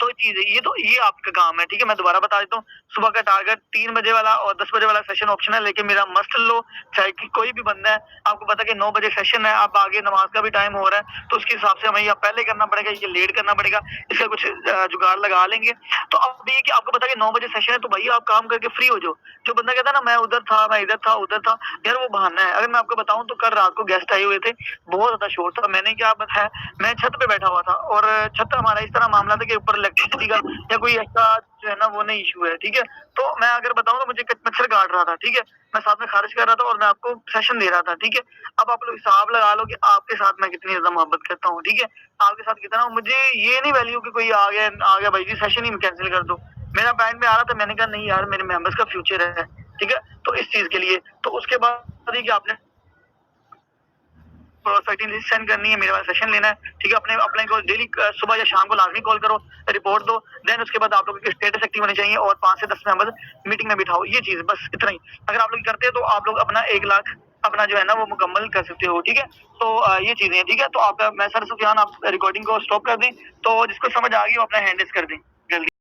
तो चीज है ये आपका काम है, ठीक है। मैं दोबारा बता देता हूँ, सुबह का टारगेट 3 बजे वाला और 10 बजे वाला सेशन ऑप्शन है, लेकिन मेरा मस्ट लो, चाहे कि कोई भी बंदा है, आपको पता कि 9 बजे सेशन है, आप आगे नमाज का भी टाइम हो रहा है, तो उसके हिसाब से हमें या पहले करना पड़ेगा या लेट करना पड़ेगा, इसका कुछ जुगाड़ लगा लेंगे। तो अब ये कि आपको पता कि 9 बजे सेशन है, तो भाई आप काम करके फ्री हो जाओ। जो बंदा कहता है ना मैं उधर था, मैं इधर था, उधर था, यार वो बहाना है। अगर मैं आपको बताऊं तो कल रात को गेस्ट आए हुए थे, बहुत ज्यादा शोर था, मैंने क्या बताया, मैं छत पे बैठा हुआ था, और छत हमारा इस तरह मामला था कि ऊपर इलेक्ट्रिसिटी का या कोई ऐसा जो है ना वो नहीं इशू है, ठीक है। तो मैं अगर बताऊं तो मुझे मच्छर काट रहा था, ठीक है, मैं साथ में खारिज कर रहा था और मैं आपको सेशन दे रहा था, ठीक है। अब आप लोग हिसाब लगा लो कि आपके साथ मैं कितनी ज्यादा मोहब्बत करता हूँ, ठीक है, आपके साथ कितना, मुझे ये नहीं वैल्यू कि कोई आ गया भाई जी सेशन ही कैंसिल कर दो। मेरा बैंक में आ रहा था, मैंने कहा नहीं यार मेरे मेंबर्स का फ्यूचर है, ठीक है। तो इस चीज के लिए तो उसके बाद ही कि आपने प्रोस्पेक्टिंग लिस्ट सेंड करनी है, मेरे वाला सेशन लेना है, ठीक है। अपने अपलाइन को डेली सुबह या शाम को लाजमी कॉल करो, रिपोर्ट दो। देन उसके बाद आप लोगों के स्टेटस एक्टिव होने चाहिए और 5 से 10 मेंबर मीटिंग में बिठाओ, ये चीज बस इतना ही। अगर आप लोग करते हैं तो आप लोग अपना 1 लाख अपना जो है ना वो मुकम्मल कर सकते हो, ठीक है। तो ये चीजें हैं, ठीक है। तो आप मैं सर सुफियान, आप रिकॉर्डिंग को स्टॉप कर दें, तो जिसको समझ आ गई वो अपना हैंड रेज कर दें।